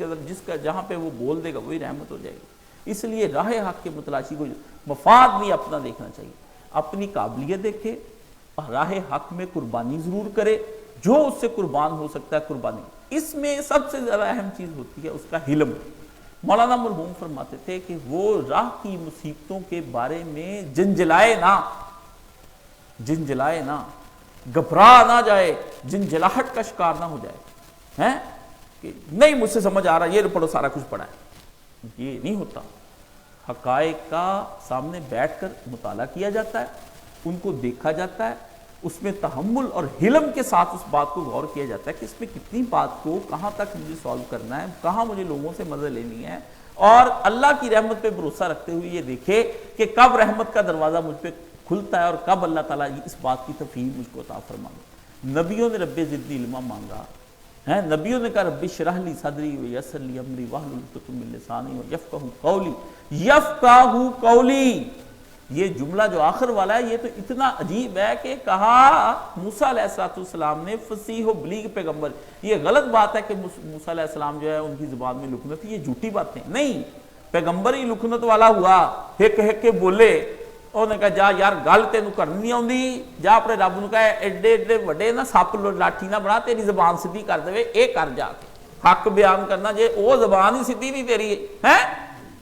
کا جہاں پہ وہ بول دے گا وہی رحمت ہو جائے گی۔ اس لیے راہ حق کے متلاشی کو مفاد نہیں اپنا دیکھنا چاہیے، اپنی قابلیت دیکھے، راہ حق میں قربانی ضرور کرے، جو اس سے قربان ہو سکتا ہے قربانی۔ اس میں سب سے زیادہ اہم چیز ہوتی ہے اس کا حلم۔ مولانا مرحوم فرماتے تھے کہ وہ راہ کی مصیبتوں کے بارے میں جنجلائے نہ، گھبرا نہ جائے، جنجلاہٹ کا شکار نہ ہو جائے، کہ نہیں مجھ سے سمجھ آ رہا، یہ پڑھو سارا کچھ پڑھا ہے، یہ نہیں ہوتا۔ حقائق کا سامنے بیٹھ کر مطالعہ کیا جاتا ہے، ان کو دیکھا جاتا ہے، اس میں تحمل اور حلم کے ساتھ اس بات کو غور کیا جاتا ہے کہ اس میں کتنی بات کو کہاں تک مجھے سالو کرنا ہے، کہاں مجھے لوگوں سے مدد لینی ہے، اور اللہ کی رحمت پہ بھروسہ رکھتے ہوئے یہ دیکھے کہ کب رحمت کا دروازہ مجھ پہ کھلتا ہے اور کب اللہ تعالیٰ اس بات کی تفہیم مجھ کو عطا فرمائے۔ نبیوں نے رب زدنی علما مانگا ہے، نبیوں نے کہا رب اشرح لی صدری ویسر لی امری واحلل عقدۃ من لسانی یفقہوا قولی۔ یہ جملہ جو آخر والا ہے یہ تو اتنا عجیب ہے کہ کہا موسیٰ علیہ السلام نے فصیح و بلیغ پیغمبر۔ یہ غلط بات ہے کہ موسیٰ علیہ السلام جو ہے ان کی زبان میں لکنت، یہ جھوٹی باتیں نہیں، پیغمبر ہی لکنت والا ہوا، ہک کے بولے، ਉਹਨੇ ਕਹਾ ਜਾ ਯਾਰ ਗੱਲ ਤੈਨੂੰ ਕਰਨੀ ਨਹੀਂ ਆਉਂਦੀ, ਜਾ ਆਪਣੇ ਰੱਬ ਨੂੰ ਕਹੇ ਐਡੇ ਐਡੇ ਵੱਡੇ ਨਾ ਸੱਪ ਲਾਠੀ ਨਾ ਬਣਾ, ਤੇਰੀ ਜ਼ਬਾਨ ਸਿੱਧੀ ਕਰ ਦੇਵੇ, ਇਹ ਕਰ ਜਾ ਕੇ ਹੱਕ ਬਿਆਨ ਕਰਨਾ। ਜੇ ਉਹ ਜ਼ਬਾਨ ਹੀ ਸਿੱਧੀ ਨਹੀਂ ਤੇਰੀ ਹੈ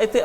ਇੱਥੇ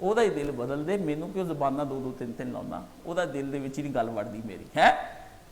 ਉਹਦਾ ਹੀ ਦਿਲ ਬਦਲ ਦੇ, ਮੈਨੂੰ ਕਿਉਂ ਜ਼ਬਾਨਾਂ ਦੋ ਦੋ ਤਿੰਨ ਤਿੰਨ ਲਾਉਣਾ, ਉਹਦਾ ਦਿਲ ਦੇ ਵਿੱਚ ਹੀ ਨਹੀਂ ਗੱਲ ਵੜਦੀ ਮੇਰੀ ਹੈ,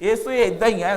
اس ਤੋਂ ਇਦਾਂ ਹੀ ਹੈ।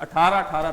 18-18,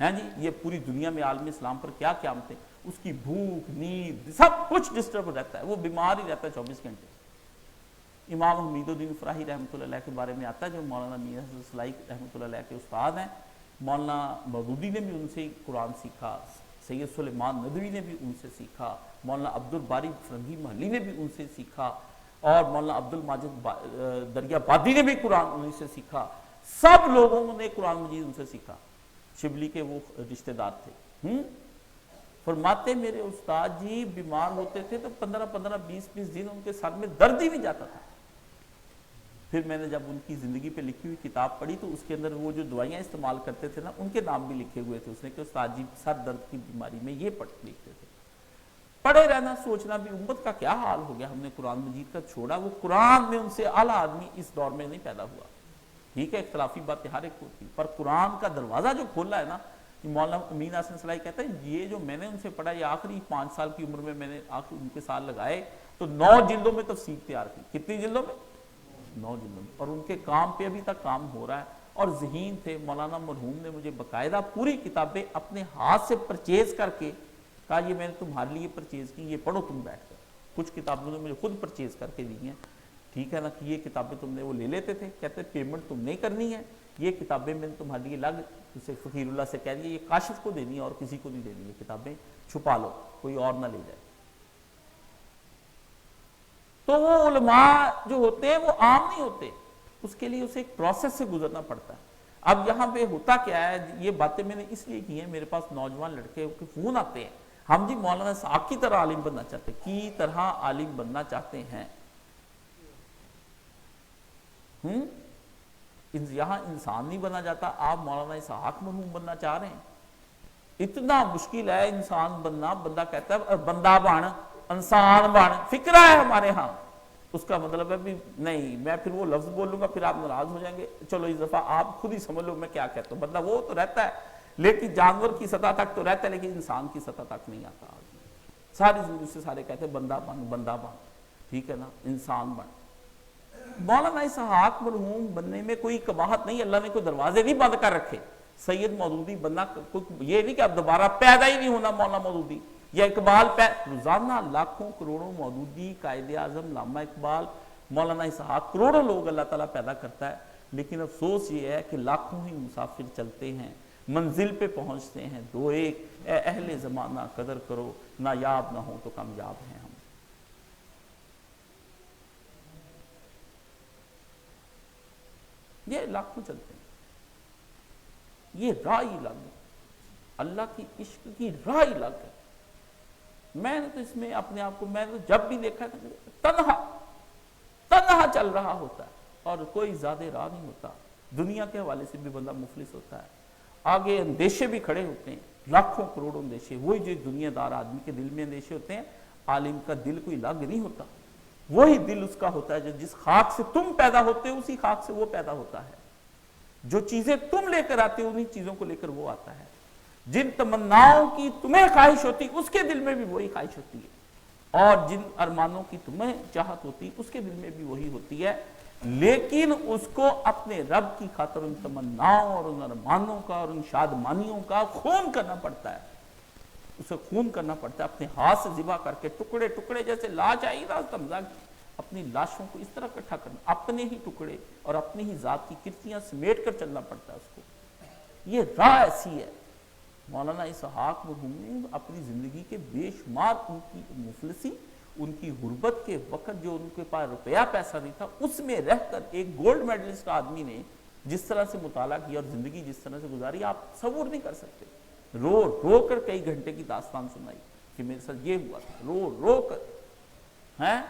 ہیں جی یہ پوری دنیا میں عالم اسلام پر کیا قیامتیں، اس کی بھوک نیند سب کچھ ڈسٹرب رہتا ہے، وہ بیمار ہی رہتا ہے 24 گھنٹے۔ امام حمید الدین فراہی رحمۃ اللہ علیہ کے بارے میں آتا ہے، جو مولانا میاں حسن سلائی رحمۃ اللہ علیہ کے استاد ہیں، مولانا مودودی نے بھی ان سے قرآن سیکھا، سید سلیمان ندوی نے بھی ان سے سیکھا، مولانا عبد الباری فرنگی محلی نے بھی ان سے سیکھا، اور مولانا عبد الماجد دریا بادی نے بھی قرآن ان سے سیکھا۔ سب لوگوں نے قرآن مجید ان سے سیکھا، شبلی کے وہ رشتہ دار تھے۔ فرماتے میرے استاد جی بیمار ہوتے تھے تو 15 20 دن ان کے سر میں درد ہی نہیں جاتا تھا۔ پھر میں نے جب ان کی زندگی پہ لکھی ہوئی کتاب پڑھی تو اس کے اندر وہ جو دوائیاں استعمال کرتے تھے نا ان کے نام بھی لکھے ہوئے تھے اس نے، کہ استاد جی سر درد کی بیماری میں یہ لکھتے تھے۔ پڑھے رہنا سوچنا بھی امت کا کیا حال ہو گیا، ہم نے قرآن مجید کا چھوڑا، وہ قرآن میں ان سے اعلیٰ آدمی اس دور میں نہیں پیدا ہوا۔ ٹھیک ہے اختلافی باتیں ہر ایک ہوتی، پر قرآن کا دروازہ جو کھولا ہے نا، مولانا امین حسن سلائی کہتا ہے یہ جو میں نے ان سے پڑھا، یہ آخری 5 سال کی عمر میں نے آخری ان کے سال لگائے تو 9 جلدوں میں تفسیر تیار کی۔ کتنی جلدوں میں؟ 9 جلدوں میں، اور ان کے کام پہ ابھی تک کام ہو رہا ہے، اور ذہین تھے۔ مولانا مرحوم نے مجھے باقاعدہ پوری کتابیں اپنے ہاتھ سے پرچیز کر کے کہا یہ میں نے تمہارے لیے پرچیز کی، یہ پڑھو تم بیٹھ کر۔ کچھ کتابوں نے مجھے خود پرچیز کر کے دی ہیں، ٹھیک ہے نا، کہ یہ کتابیں تم نے، وہ لے لیتے تھے، کہتے پیمنٹ تم نہیں کرنی ہے، یہ کتابیں میں نے تمہارے لیے الگ اسے فقیر اللہ سے کہہ دیا یہ کاشف کو دینی ہے اور کسی کو نہیں دینی، یہ کتابیں چھپا لو کوئی اور نہ لے جائے۔ تو وہ علماء جو ہوتے ہیں وہ عام نہیں ہوتے، اس کے لیے اسے ایک پروسیس سے گزرنا پڑتا ہے۔ اب یہاں پہ ہوتا کیا ہے، یہ باتیں میں نے اس لیے کی ہیں، میرے پاس نوجوان لڑکے کے فون آتے ہیں، ہم جی مولانا صاحب کی طرح عالم بننا چاہتے ہیں، کی طرح عالم بننا چاہتے ہیں۔ یہاں انسان نہیں بنا جاتا، آپ مولانا اسحاق مرحوم بننا چاہ رہے ہیں، اتنا مشکل ہے انسان بننا۔ بندہ کہتا ہے بندہ بن، انسان بن، فکرہ ہے ہمارے ہاں، اس کا مطلب ہے بھی نہیں میں پھر وہ لفظ بولوں گا پھر آپ ناراض ہو جائیں گے، چلو اس دفعہ آپ خود ہی سمجھ لو میں کیا کہتا ہوں۔ بندہ وہ تو رہتا ہے لیکن جانور کی سطح تک تو رہتا ہے، لیکن انسان کی سطح تک نہیں آتا۔ ساری زندگی سے سارے کہتے ہیں بندہ بن بندہ بن، ٹھیک ہے نا، انسان بن۔ مولانا اسحاق مرحوم بننے میں کوئی قباحت نہیں، اللہ نے کوئی دروازے نہیں بند کر رکھے۔ سید مودودی بننا یہ نہیں کہ اب دوبارہ پیدا ہی نہیں ہونا مولانا مودودی یا اقبال روزانہ لاکھوں کروڑوں مودودی، قائد اعظم، علامہ اقبال، مولانا اسحاق، کروڑوں لوگ اللہ تعالیٰ پیدا کرتا ہے، لیکن افسوس یہ ہے کہ لاکھوں ہی مسافر چلتے ہیں، منزل پہ پہنچتے ہیں دو ایک۔ اے اہل زمانہ قدر کرو، نایاب نہ ہو تو کامیاب ہیں ہم۔ یہ لاکھوں چلتے ہیں، یہ راہ ہی الگ ہے، اللہ کی عشق کی راہ ہی الگ ہے۔ میں نے تو اس میں اپنے آپ کو، میں نے تو جب بھی دیکھا تنہا چل رہا ہوتا ہے اور کوئی زیادہ راہ نہیں ہوتا، دنیا کے حوالے سے بھی بندہ مفلس ہوتا ہے، آگے اندیشے بھی کھڑے ہوتے ہیں، لاکھوں کروڑوں اندیشے، وہی جو دنیا دار آدمی کے دل میں اندیشے ہوتے ہیں، عالم کا دل کوئی الگ نہیں ہوتا، وہی دل اس کا ہوتا ہے جو جس خاک سے تم پیدا ہوتے ہو اسی خاک سے وہ پیدا ہوتا ہے، جو چیزیں تم لے کر آتے ہو انہی چیزوں کو لے کر وہ آتا ہے، جن تمناؤں کی تمہیں خواہش ہوتی اس کے دل میں بھی وہی خواہش ہوتی ہے، اور جن ارمانوں کی تمہیں چاہت ہوتی اس کے دل میں بھی وہی ہوتی ہے، لیکن اس کو اپنے رب کی خاطر ان تمناؤں اور ان ارمانوں کا اور ان شادمانیوں کا خون کرنا پڑتا ہے، اسے خون کرنا پڑتا ہے، اپنے ہاتھ سے ذبح کر کے ٹکڑے ٹکڑے، جیسے لاش آئی نا تمزا کی، اپنی لاشوں کو اس طرح اکٹھا کرنا، اپنے ہی ٹکڑے اور اپنی ہی ذات کی کرتیاں سمیٹ کر چلنا پڑتا ہے اس کو، یہ راہ ایسی ہے۔ مولانا اسحاق مرحوم نے اپنی زندگی کے بے شمار ان کی مفلسی، ان کی غربت کے وقت جو ان کے پاس روپیہ پیسہ نہیں تھا، اس میں رہ کر ایک گولڈ میڈلسٹ آدمی نے جس طرح سے مطالعہ کیا اور زندگی جس طرح سے گزاری آپ تصور نہیں کر سکتے، رو رو کر کئی گھنٹے کی داستان سنائی کہ میرے ساتھ یہ ہوا تھا، رو رو کر ہیں،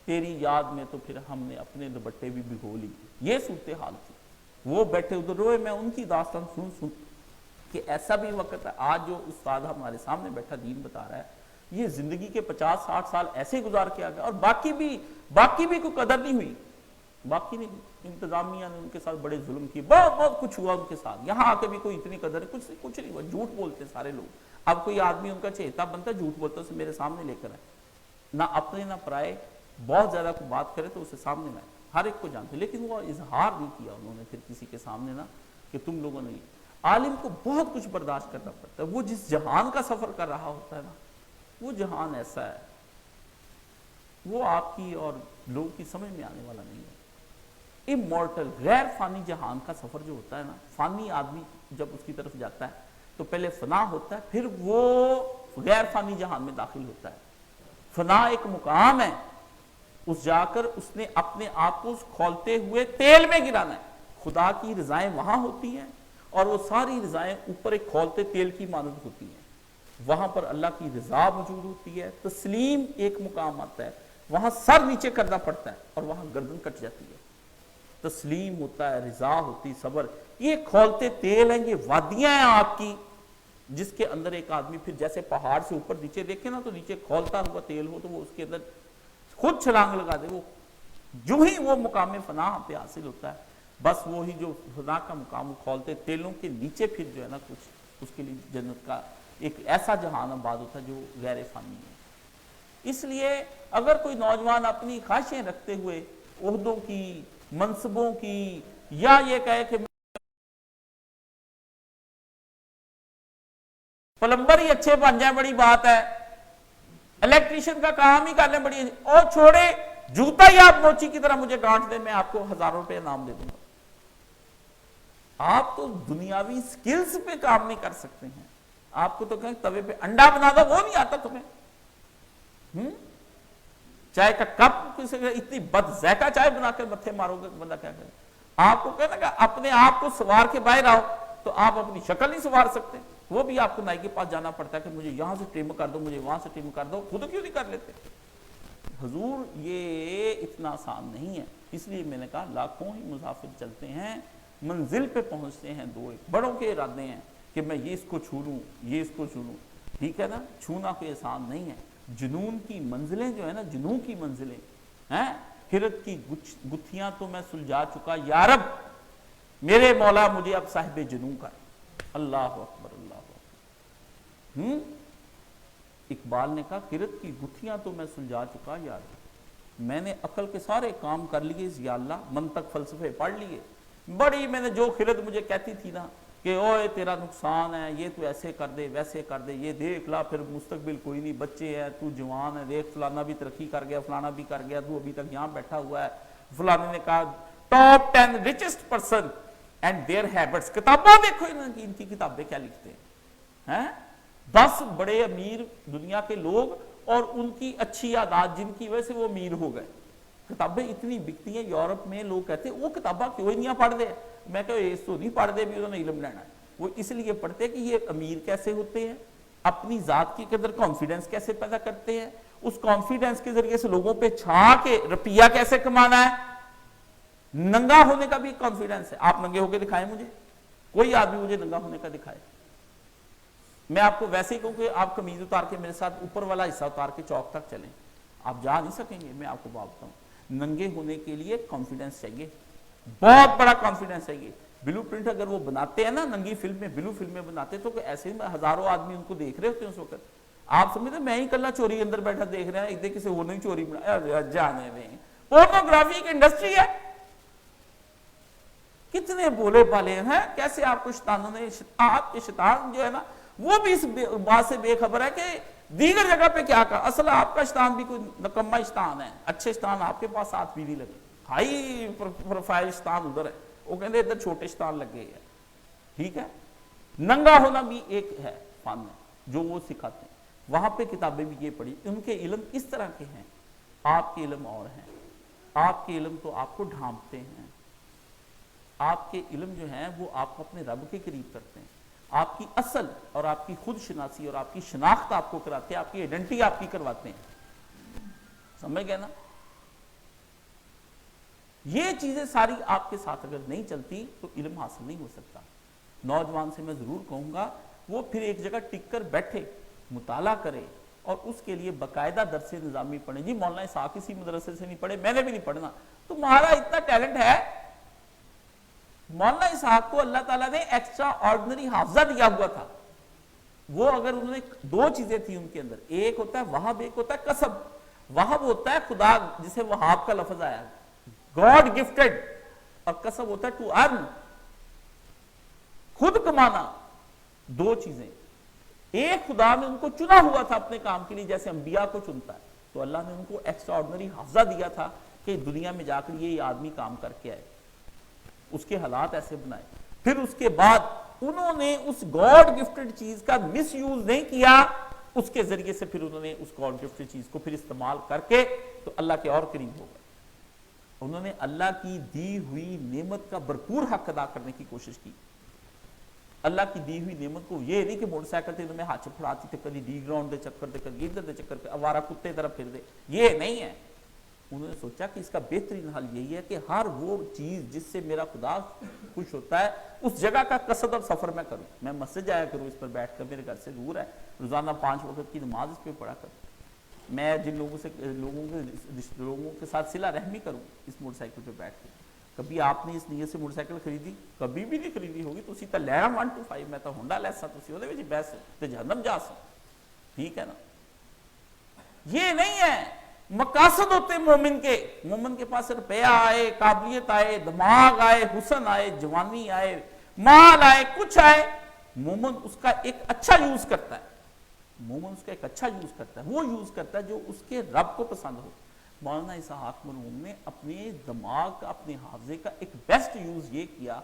تیری یاد میں تو پھر ہم نے اپنے دوپٹے بھی بھگو لی، یہ صورتحال تھی، وہ بیٹھے ادھر روئے، میں ان کی داستان سن کہ ایسا بھی وقت ہے، آج جو استاد ہمارے سامنے بیٹھا دین بتا رہا ہے، یہ زندگی کے 50-60 سال ایسے گزار کیا گیا اور باقی بھی کوئی قدر نہیں ہوئی، باقی نہیں، انتظامیہ نے ان کے ساتھ بڑے ظلم کیے، بہت کچھ ہوا ان کے ساتھ، یہاں آ کے بھی کوئی اتنی قدر کچھ نہیں ہوا، جھوٹ بولتے سارے لوگ، اب کوئی آدمی ان کا چہتا بنتا جھوٹ بولتا اسے میرے سامنے لے کر آئے، نہ اپنے نہ پرائے، بہت زیادہ کوئی بات کرے تو اسے سامنے لائے، ہر ایک کو جانتے، لیکن وہ اظہار نہیں کیا انہوں نے پھر کسی کے سامنے نا کہ تم لوگوں نے، عالم کو بہت کچھ برداشت کرنا پڑتا ہے. وہ جس جہان کا سفر کر رہا ہوتا ہے نا، وہ جہان ایسا ہے، وہ آپ کی اور لوگوں کی سمجھ میں آنے والا نہیں ہے. امورٹل، غیر فانی جہان کا سفر جو ہوتا ہے نا، فانی آدمی جب اس کی طرف جاتا ہے تو پہلے فنا ہوتا ہے، پھر وہ غیر فانی جہان میں داخل ہوتا ہے. فنا ایک مقام ہے، اس جا کر اس نے اپنے آپ کو کھولتے ہوئے تیل میں گرانا ہے. خدا کی رضائیں وہاں ہوتی ہیں اور وہ ساری رضائیں اوپر ایک کھولتے تیل کی مانند ہوتی ہیں. وہاں پر اللہ کی رضا موجود ہوتی ہے. تسلیم ایک مقام آتا ہے، وہاں سر نیچے کرنا پڑتا ہے اور وہاں گردن کٹ جاتی ہے. تسلیم ہوتا ہے، رضا ہوتی، صبر. یہ کھولتے تیل ہیں، یہ وادیاں ہیں آپ کی، جس کے اندر ایک آدمی پھر جیسے پہاڑ سے اوپر نیچے دیکھے نا، تو نیچے کھولتا ہوا تیل ہو تو وہ اس کے اندر خود چھلانگ لگا دے. وہ جو ہی وہ مقام فنا پہ حاصل ہوتا ہے، بس وہی جو فنا کا مقام کھولتے تیلوں کے نیچے پھر جو ہے نا کچھ اس کے لیے جنت کا ایک ایسا جہان آباد ہوتا ہے جو غیر فانی ہے. اس لیے اگر کوئی نوجوان اپنی خواہشیں رکھتے ہوئے عہدوں کی، منصبوں کی، یا یہ کہے کہ پلمبر ہی اچھے بن جائیں بڑی بات ہے، الیکٹریشین کا کام ہی کر لیں بڑی، اور چھوڑے جوتا ہی آپ موچی کی طرح مجھے گانٹ دیں، میں آپ کو 1000 روپے انعام دے دوں گا. آپ تو دنیاوی سکلز پہ کام نہیں کر سکتے ہیں. آپ کو تو کہیں توے پہ انڈا بنا دو، وہ نہیں آتا تمہیں. چائے کا کپ اتنی بد ذائقہ چائے بنا کر متھے مارو گے، بندہ کیا کرے. آپ کو کہنا کہ اپنے آپ کو سوار کے باہر آؤ، تو آپ اپنی شکل نہیں سوار سکتے. وہ بھی آپ کو نائی کے پاس جانا پڑتا ہے کہ مجھے یہاں سے ٹرم کر دو، مجھے وہاں سے ٹرم کر دو. خود کیوں نہیں کر لیتے؟ حضور یہ اتنا آسان نہیں ہے. اس لیے میں نے کہا لاکھوں ہی مسافر چلتے ہیں، منزل پہ پہنچتے ہیں دو ایک. بڑوں کے ارادے ہیں کہ میں یہ اس کو چھو لوں، یہ اس کو چھو لوں. ٹھیک ہے نا، چھونا کوئی آسان نہیں ہے. جنون کی منزلیں جو ہے نا، جنون کی منزلیں ہیں، خرد کی گتھیاں تو میں سلجھا چکا، یا رب میرے مولا مجھے اب صاحب جنون کر. اللہ اکبر، اللہ اکبر. اقبال نے کہا خرد کی گتھیاں تو میں سلجھا چکا یا رب، میں نے عقل کے سارے کام کر لیے یا اللہ، منطق فلسفے پڑھ لیے. بڑی میں نے جو خرد مجھے کہتی تھی نا کہ اوے تیرا نقصان ہے، یہ تو ایسے کر دے ویسے کر دے، یہ دیکھ لا پھر مستقبل کوئی نہیں، بچے ہیں، تو جوان ہے، دیکھ فلانا بھی ترقی کر گیا، فلانا بھی کر گیا، تو ابھی تک یہاں بیٹھا ہوا ہے. فلانے نے کہا top 10 richest person and their habits. کتاباں دیکھو ان کی کتابیں کیا لکھتے ہیں. 10 بڑے امیر دنیا کے لوگ اور ان کی اچھی عادات جن کی وجہ سے وہ امیر ہو گئے. کتابیں اتنی بکتی ہیں یورپ میں، لوگ کہتے ہیں وہ کتاباں کیوں ہی نہیں پڑھ دے. میں کہا اس تو نہیں پڑھ دے بھی، انہوں نے علم لینا ہے. وہ اس لیے پڑھتے کہ یہ امیر کیسے ہوتے ہیں، اپنی ذات کی قدر کانفیڈنس کیسے پیدا کرتے ہیں، اس کانفیڈنس کے ذریعے سے لوگوں پہ چھا کے روپیہ کیسے کمانا ہے. ننگا ہونے کا بھی کانفیڈنس ہے. آپ ننگے ہو کے دکھائیں مجھے، کوئی آدمی مجھے ننگا ہونے کا دکھائے. میں آپ کو ویسے ہی کہوں کہ آپ قمیض اتار کے میرے ساتھ اوپر والا حصہ اتار کے چوک تک چلیں، آپ جا نہیں سکیں گے. میں آپ کو بات بتاؤں، ننگے ہونے کے لیے کانفیڈنس چاہیے، بہت بڑا کانفیڈنس چاہیے. بلو پرنٹ اگر وہ بناتے ہیں نا ننگی فلم میں، بلو فلم میں بناتے تو کہ ایسے ہی ہزاروں آدمی ان کو دیکھ رہے ہوتے ہیں اس وقت. آپ سمجھتے میں ہی کلا چوری اندر بیٹھا دیکھ رہے ہیں، ایک کسی اور نہیں چوری بنا جانے دیں. پورنوگرافی کی انڈسٹری ہے. کتنے بولے بالے ہیں، کیسے آپ کو شیطانوں نے، آپ کے شیطان جو ہے نا وہ بھی اس بات سے بے خبر ہے کہ دیگر جگہ پہ کیا کہا. اصل آپ کا شیطان بھی کوئی نکما شیطان ہے، اچھے شیطان آپ کے پاس ہاتھ بھی نہیں لگے. ہائی پروفائل شیطان ادھر ہے، وہ کہتے ادھر چھوٹے شیطان لگے ہیں. ٹھیک ہے، ننگا ہونا بھی ایک ہے فن جو وہ سکھاتے ہیں. وہاں پہ کتابیں بھی یہ پڑھی. ان کے علم اس طرح کے ہیں، آپ کے علم اور ہیں. آپ کے علم تو آپ کو ڈھانپتے ہیں، آپ کے علم جو ہیں وہ آپ کو اپنے رب کے قریب کرتے ہیں. آپ کی اصل اور آپ کی خود شناسی اور آپ کی شناخت آپ کو کراتے ہیں، آپ کی ایڈنٹی آپ کی کرواتے ہیں. سمجھ گئے نا؟ یہ چیزیں ساری آپ کے ساتھ اگر نہیں چلتی تو علم حاصل نہیں ہو سکتا. نوجوان سے میں ضرور کہوں گا وہ پھر ایک جگہ ٹک کر بیٹھے، مطالعہ کرے اور اس کے لیے باقاعدہ درس نظامی پڑھیں. جی مولانا اسحاق کسی مدرسے سے نہیں پڑھے، میں نے بھی نہیں پڑھنا. تمہارا اتنا ٹیلنٹ ہے. مولانا اسحاق کو اللہ تعالیٰ نے ایکسٹرا آرڈنری حافظہ دیا ہوا تھا. وہ اگر انہوں نے 2 چیزیں تھیں ان کے اندر، ایک ہوتا ہے وہب، ایک ہوتا ہے کسب. وہب ہوتا ہے خدا جسے وہاب کا لفظ آیا، گاڈ گفٹڈ، اور کسب ہوتا ہے ٹو ارن. خود کمانا، دو چیزیں، ایک خدا نے ان کو چنا ہوا تھا اپنے کام کے لیے جیسے انبیاء کو چنتا ہے، تو اللہ نے ان کو ایکسٹرا آرڈنری حافظہ دیا تھا کہ دنیا میں جا کر یہ آدمی کام کر کے آئے، اس کے حالات ایسے بنائے، پھر اس کے بعد انہوں نے اس گاڈ گفٹڈ چیز کا مس یوز نہیں کیا، اس کے ذریعے سے پھر انہوں نے اس گاڈ گفٹڈ چیز کو پھر استعمال کر کے تو اللہ کے اور قریب ہو گئے، انہوں نے اللہ کی دی ہوئی نعمت کا بھرپور حق ادا کرنے کی کوشش کی، اللہ کی دی ہوئی نعمت کو، یہ نہیں کہ موٹر سائیکل تھے انہوں نے ہاتھ پھڑاتی تھے، کبھی ڈی گراؤنڈ دے چکر دے، کبھی ادھر دے چکر دے، آوارہ کتے طرف پھر دے، یہ نہیں ہے، انہوں نے سوچا کہ اس کا بہترین حل یہی ہے کہ ہر وہ چیز جس سے میرا خدا خوش ہوتا ہے اس جگہ کا قصد اور سفر میں کروں، میں مسجد جایا کروں اس پر بیٹھ کر، میرے گھر سے دور ہے، روزانہ 5 وقت کی نماز اس پہ پڑھا کروں، میں جن لوگوں کے ساتھ صلہ رحمی کروں اس موٹر سائیکل پہ بیٹھ کے۔ کبھی آپ نے اس نیت سے موٹر سائیکل خریدی؟ کبھی بھی نہیں خریدی ہوگی، تو اسی تا لینا 125 میں تا ہونڈا لیسا، تو اسی ہوتے بھی بیس تے جہنم جا سا، ٹھیک ہے نا؟ یہ نہیں ہے، مقاصد ہوتے مومن کے پاس روپیہ آئے، قابلیت آئے، دماغ آئے، حسن آئے، جوانی آئے، مال آئے، کچھ آئے، مومن اس کا ایک اچھا یوز کرتا ہے، مومن اس کا ایک اچھا یوز کرتا ہے، وہ یوز کرتا ہے جو اس کے رب کو پسند ہو۔ مولانا اسحاق مرحوم نے اپنے دماغ کا، اپنے حافظے کا ایک بیسٹ یوز یہ کیا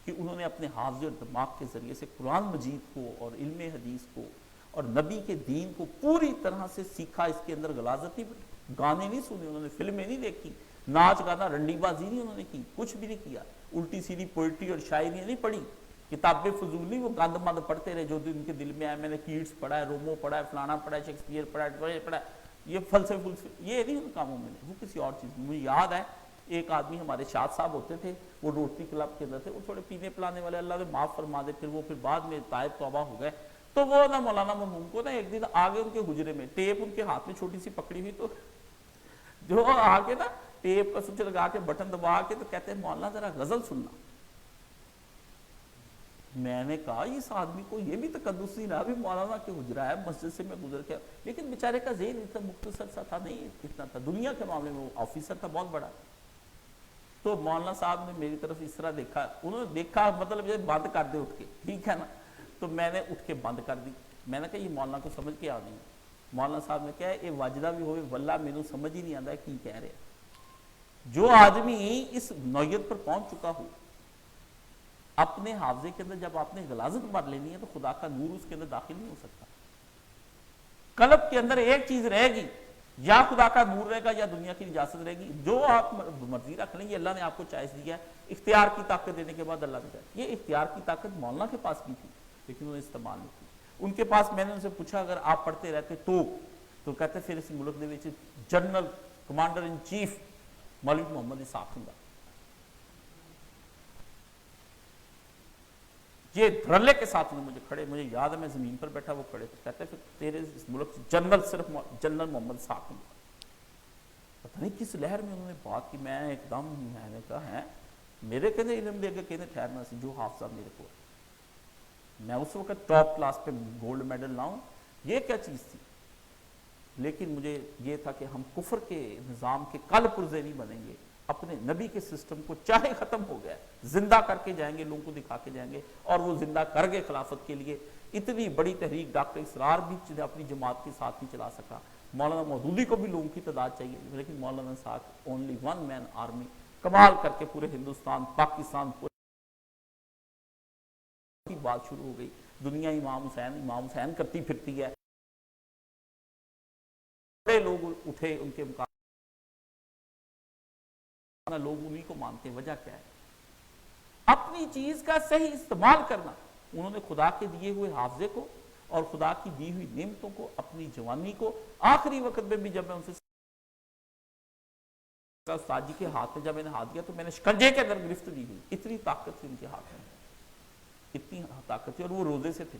کہ انہوں نے اپنے حافظے اور دماغ کے ذریعے سے قرآن مجید کو اور علم حدیث کو اور نبی کے دین کو پوری طرح سے سیکھا، اس کے اندر غلاظت نہیں، گانے نہیں سنے انہوں نے، فلمیں نہیں دیکھی، ناچ گانا رنڈی بازی نہیں انہوں نے کی، کچھ بھی نہیں کیا، الٹی سیدھی پوئٹری اور شاعریاں نہیں پڑھی، کتابیں فضول نہیں، وہ گند مند پڑھتے رہے جو ان کے دل میں آئے، میں نے کیٹس پڑھا ہے، رومو پڑھا ہے، فلانا پڑھا ہے، شیکسپیئر پڑھا ہے، یہ فلسفے، یہ نہیں ان کاموں میں، وہ کسی اور چیز میں۔ مجھے یاد ہے ایک آدمی ہمارے شاد صاحب ہوتے تھے، وہ روٹری کلب کے اندر تھے، وہ تھوڑے پینے پلانے والے، اللہ نے معاف فرما دے، پھر وہ بعد میں تائب توبہ ہو گئے، تو وہ نا مولانا مرحوم کو نا ایک دن آگے ان کے حجرے میں ٹیپ ان کے ہاتھ میں چھوٹی سی پکڑی ہوئی، تو جو آگے نا ٹیپ کا سوئچ لگا کے بٹن دبا کے تو کہتے ہیں مولانا ذرا غزل سننا۔ میں نے کہا اس آدمی کو یہ بھی تقدس نہیں رہا، بھی مولانا کے حجرہ ہے، مسجد سے میں گزر کے، لیکن بیچارے کا ذہن اتنا مختصر سا تھا، نہیں اتنا تھا، دنیا کے معاملے میں وہ آفیسر تھا بہت بڑا۔ تو مولانا صاحب نے میری طرف اس طرح دیکھا، انہوں نے دیکھا مطلب یہ بند کر دے اٹھ کے، ٹھیک ہے نا، تو میں نے اٹھ کے بند کر دی، میں نے کہا یہ مولانا کو سمجھ کے آ نہیں۔ مولانا صاحب نے کہا یہ واجدہ بھی ہوئے واللہ میں نے سمجھ ہی نہیں آتا ہے کی کہہ رہے ہیں۔ جو آدمی اس نوعیت پر پہنچ چکا ہو، اپنے حافظے کے اندر جب آپ نے غلاظت مار لینی ہے تو خدا کا نور اس کے اندر داخل نہیں ہو سکتا۔ قلب کے اندر ایک چیز رہے گی، یا خدا کا نور رہے گا یا دنیا کی اجازت رہے گی، جو آپ مرضی رکھ لیں، یہ اللہ نے آپ کو چوائس دیا ہے، اختیار کی طاقت دینے کے بعد اللہ نے کہا یہ اختیار کی طاقت مولانا کے پاس بھی تھی لیکن انہوں نے استعمال نہیں کی۔ ان کے پاس میں نے ان سے پوچھا اگر آپ پڑھتے رہتے تو کہتے پھر اس ملک دے وچ جنرل کمانڈر ان چیف مولوی محمد اسحاق ہوں گا۔ یہ دھڑلے کے ساتھ انہوں نے مجھے کھڑے، مجھے یاد ہے میں زمین پر بیٹھا، وہ کھڑے تھے، کہتے پھر تیرے اس ملک جنرل صرف جنرل محمد اسحاق ہوں گا۔ پتہ نہیں کس لہر میں انہوں نے بات کی، میں ایک دم میں نے کہا ہے میرے کہنے علم دے کے کہنے ٹھہرنا سی جو حافظہ میرے کو ہے، میں اس وقت ٹاپ کلاس پہ گولڈ میڈل لاؤں، یہ کیا چیز تھی؟ لیکن مجھے یہ تھا کہ ہم کفر کے نظام کے کل پرزے نہیں بنیں گے، اپنے نبی کے سسٹم کو چاہے ختم ہو گیا زندہ کر کے جائیں گے، لوگوں کو دکھا کے جائیں گے، اور وہ زندہ کر گئے خلافت کے لیے۔ اتنی بڑی تحریک ڈاکٹر اسرار بھی اپنی جماعت کے ساتھ نہیں چلا سکا، مولانا مودودی کو بھی لوگوں کی تعداد چاہیے، لیکن مولانا اسحاق اونلی ون مین آرمی کمال کر کے پورے ہندوستان پاکستان کی بات شروع ہو گئی، دنیا امام حسین کرتی پھرتی ہے، بڑے لوگ اٹھے ان کے مقابلے، لوگ انہی کو مانتے ہیں، وجہ کیا ہے؟ اپنی چیز کا صحیح استعمال کرنا۔ انہوں نے خدا کے دیے ہوئے حافظے کو اور خدا کی دی ہوئی نعمتوں کو، اپنی جوانی کو، آخری وقت میں بھی جب میں ان سے استاد جی کے ہاتھ میں جب میں نے ہاتھ دیا تو میں نے شکنجے کے اندر گرفت دی ہوئی، اتنی طاقت تھی ان کے ہاتھ میں، اتنی طاقت تھی، اور وہ روزے سے تھے،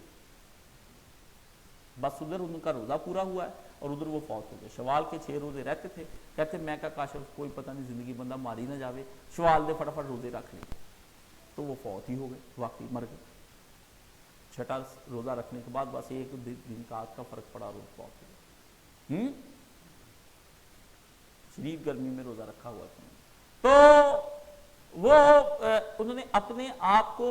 بس ادھر ان کا روزہ پورا ہوا ہے اور ادھر وہ فوت ہو گئے۔ شوال کے 6 روزے رہتے تھے، کہتے میں کہا کاش کوئی پتہ نہیں زندگی بندہ ماری نہ جاوے، شوال دے فٹافٹ روزے رکھ لیں، تو وہ فوت ہی ہو گئے، واقعی مر گئے۔ 6 روزہ رکھنے کے بعد بس ایک دن کا فرق پڑا، روز فوت ہو گئے۔ شدید گرمی میں روزہ رکھا ہوا تھا، تو وہ انہوں نے اپنے آپ کو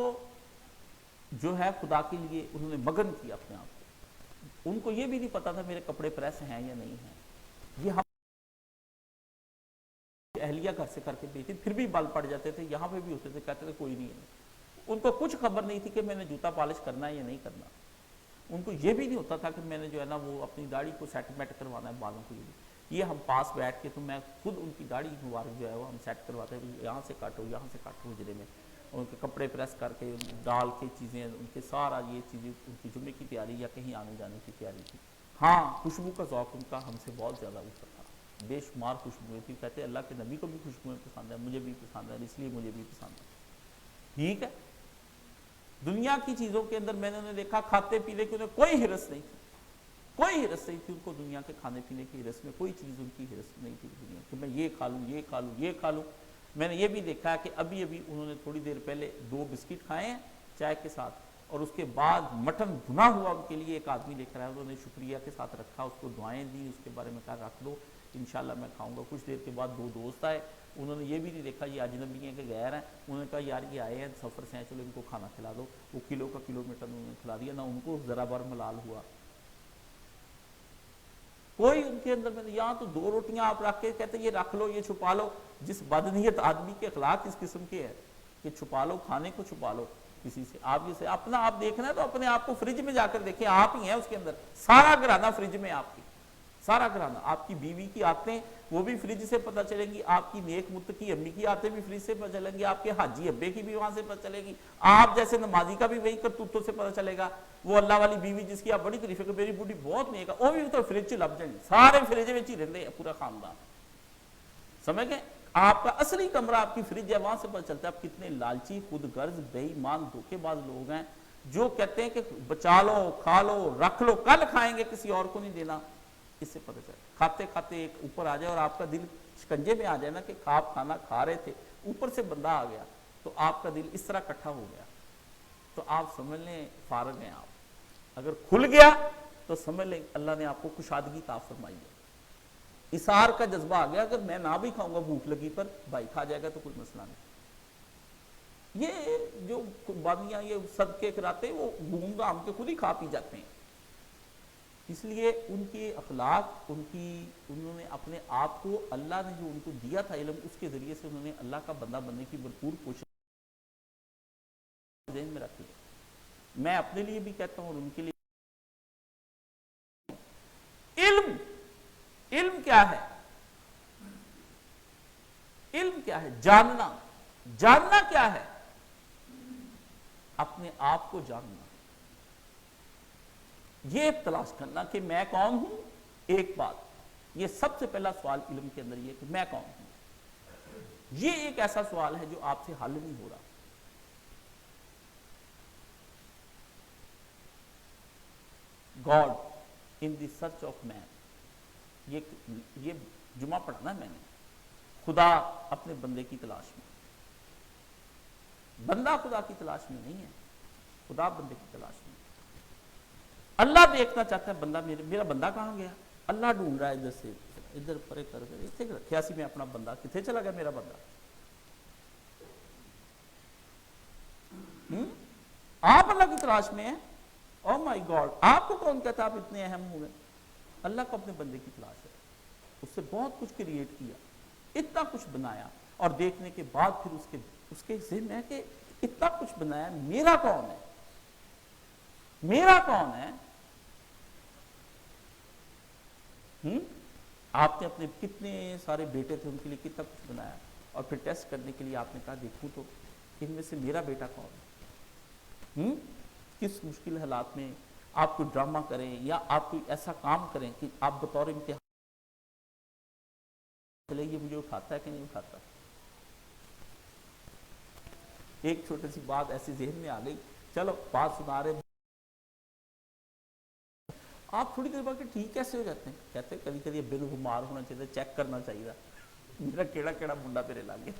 جو ہے خدا کے لیے انہوں نے مگن کیا اپنے آپ کو. ان کو یہ بھی نہیں پتا تھا میرے کپڑے پریس ہیں یا نہیں ہیں. یہ ہم اہلیہ گھر سے کر کے بھیجتے پھر بھی بال پڑ جاتے تھے, یہاں پہ بھی ہوتے تھے, کہتے تھے کوئی نہیں ہے. ان کو کچھ خبر نہیں تھی کہ میں نے جوتا پالش کرنا ہے یا نہیں کرنا. ان کو یہ بھی نہیں ہوتا تھا کہ میں نے جو ہے نا وہ اپنی داڑھی کو سیٹ میٹ کروانا ہے بالوں کو. یہ ہم پاس بیٹھ کے تو میں خود ان کی داڑھی مبارک جو ہے وہ ہم سیٹ کرواتے ہیں, یہاں سے کاٹو یہاں سے کاٹو حجرے میں, ان کے کپڑے پریس کر کے ڈال کے چیزیں ان کے سارا یہ چیزیں ان کی جمعے کی تیاری یا کہیں آنے جانے کی تیاری تھی. ہاں خوشبو کا ذوق ان کا ہم سے بہت زیادہ اوپر تھا, بے شمار خوشبوئیں تھی. کہتے اللہ کے نبی کو بھی خوشبوئیں پسند ہے, مجھے بھی پسند ہے, اس لیے مجھے بھی پسند ہے. ٹھیک ہے, دنیا کی چیزوں کے اندر میں نے انہیں دیکھا کھاتے پینے کی انہیں کوئی ہرس نہیں تھی, کوئی ہرس نہیں تھی ان کو دنیا کے کھانے پینے کی ہرس میں کوئی چیز ان کی ہرس نہیں تھی دنیا کہ میں یہ کھا لوں یہ کھا لوں یہ کھا لوں. میں نے یہ بھی دیکھا ہے کہ ابھی انہوں نے تھوڑی دیر پہلے 2 بسکٹ کھائے ہیں چائے کے ساتھ, اور اس کے بعد مٹن بھنا ہوا ان کے لیے ایک آدمی لے کر آیا, انہوں نے شکریہ کے ساتھ رکھا, اس کو دعائیں دی, اس کے بارے میں کہا رکھ دو انشاءاللہ میں کھاؤں گا. کچھ دیر کے بعد 2 دوست آئے, انہوں نے یہ بھی نہیں دیکھا یہ اجنبی ہیں کہ غیر ہیں, انہوں نے کہا یار یہ آئے ہیں سفر سے ہیں چلو ان کو کھانا کھلا دو. وہ کلو کا کلو مٹن انہوں نے کھلا دیا, نہ ان کو ذرا بر ملال ہوا. کوئی ان کے اندر میں یہاں تو 2 روٹیاں آپ رکھ کے کہتے یہ رکھ لو یہ چھپا لو. جس بدنیت آدمی کے اخلاق اس قسم کے ہے کہ چھپا لو کھانے کو چھپا لو کسی سے. آپ جسے اپنا آپ دیکھنا ہے تو اپنے آپ کو فریج میں جا کر دیکھیں, آپ ہی ہیں اس کے اندر, سارا گھرانہ فریج میں آپ کی, سارا گھرانہ. آپ کی بیوی کی عادتیں وہ بھی فریج سے پتہ چلیں گی, آپ کی نیک متقی امی کی عادتیں بھی فریج سے پتہ چلیں گی, آپ کے حاجی ابے کی بھی وہاں سے پتہ چلے گی, آپ جیسے نمازی کا بھی وہی کرتوتوں سے پتہ چلے گا. وہ اللہ والی بیوی جس کی آپ بڑی تعریف ہے کہ میری بوڑھی بہت نیک ہے, وہ بھی تو فریج سے لب جائیں گے, سارے فریج میں ہی رہتے ہیں پورا خاندان. سمجھ گئے, آپ کا اصلی کمرہ آپ کی فریج ہے, وہاں سے پتہ چلتا ہے آپ کتنے لالچی خود غرض بے ایمان دھوکے باز لوگ ہیں جو کہتے ہیں کہ بچا لو کھا لو رکھ لو کل کھائیں گے کسی اور کو نہیں دینا. اس سے پتہ چلتا کھاتے کھاتے ایک اوپر آ جائے اور آپ کا دل شکنجے میں آ جائے نا کہ آپ کھانا کھا رہے تھے, اوپر سے بندہ آ گیا تو آپ کا دل اس طرح کٹھا ہو گیا تو آپ سمجھ لیں فارغ ہیں. آپ اگر کھل گیا تو سمجھ لیں اللہ نے آپ کو کشادگی عطا فرمائی ہے. اثار کا جذبہ آ گیا, اگر میں نہ بھی کھاؤں گا بھوک لگی پر بھائی کھا جائے گا تو کوئی مسئلہ نہیں. یہ جو قربانیاں یہ صدقے کراتے وہ گھوم گھام کے خود ہی کھا پی جاتے ہیں. اس لیے ان کے اخلاق انہوں نے اپنے آپ کو اللہ نے جو ان کو دیا تھا علم اس کے ذریعے سے انہوں نے اللہ کا بندہ بننے کی بھرپور کوشش ذہن میں رکھی. میں اپنے لیے بھی کہتا ہوں اور ان کے لیے. علم کیا ہے؟ علم کیا ہے؟ جاننا کیا ہے؟ اپنے آپ کو جاننا, یہ تلاش کرنا کہ میں کون ہوں. ایک بات, یہ سب سے پہلا سوال علم کے اندر یہ کہ میں کون ہوں. یہ ایک ایسا سوال ہے جو آپ سے حل نہیں ہو رہا. God in the search of man, یہ جمعہ پڑھنا ہے میں نے, خدا اپنے بندے کی تلاش میں. بندہ خدا کی تلاش میں نہیں ہے, خدا بندے کی تلاش میں. اللہ دیکھنا چاہتا ہے بندہ میرا بندہ کہاں گیا. اللہ ڈھونڈ رہا ہے ادھر سے ادھر پرے کر اتنے رکھیا سی میں اپنا بندہ, کتنے چلا گیا میرا بندہ. آپ اللہ کی تلاش میں ہیں. او مائی گاڈ, آپ کو کون کہتا آپ اتنے اہم ہوئے. اللہ کو اپنے بندے کی تلاش ہے. اس سے بہت کچھ کریٹ کیا, اتنا کچھ بنایا, اور دیکھنے کے بعد پھر اس کے ذہن ہے کہ اتنا کچھ بنایا, میرا کون ہے, میرا کون ہے. آپ نے اپنے کتنے سارے بیٹے تھے ان کے لیے کتنا کچھ بنایا, اور پھر ٹیسٹ کرنے کے لیے آپ نے کہا دیکھوں تو ان میں سے میرا بیٹا کون ہے. کس مشکل حالات میں آپ کو ڈرامہ کریں یا آپ کوئی ایسا کام کریں کہ آپ بطور امتحان چلے یہ مجھے اٹھاتا ہے کہ نہیں اٹھاتا. ایک چھوٹی سی بات ایسی ذہن میں آ گئی, چلو بات سنا رہے, آپ تھوڑی دیر بعد کہ ٹھیک کیسے ہو جاتے ہیں. کہتے ہیں کبھی کبھی بل بیمار ہونا چاہیے, چیک کرنا چاہیے میرا کیڑا کیڑا منڈا میرے لگ گیا.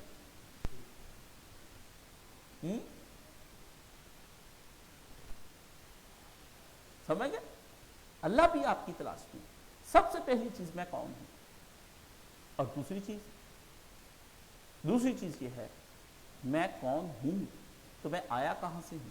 سمجھ گئے, اللہ بھی آپ کی تلاش میں. سب سے پہلی چیز میں کون ہوں, اور دوسری چیز یہ ہے میں کون ہوں تو میں آیا کہاں سے ہوں.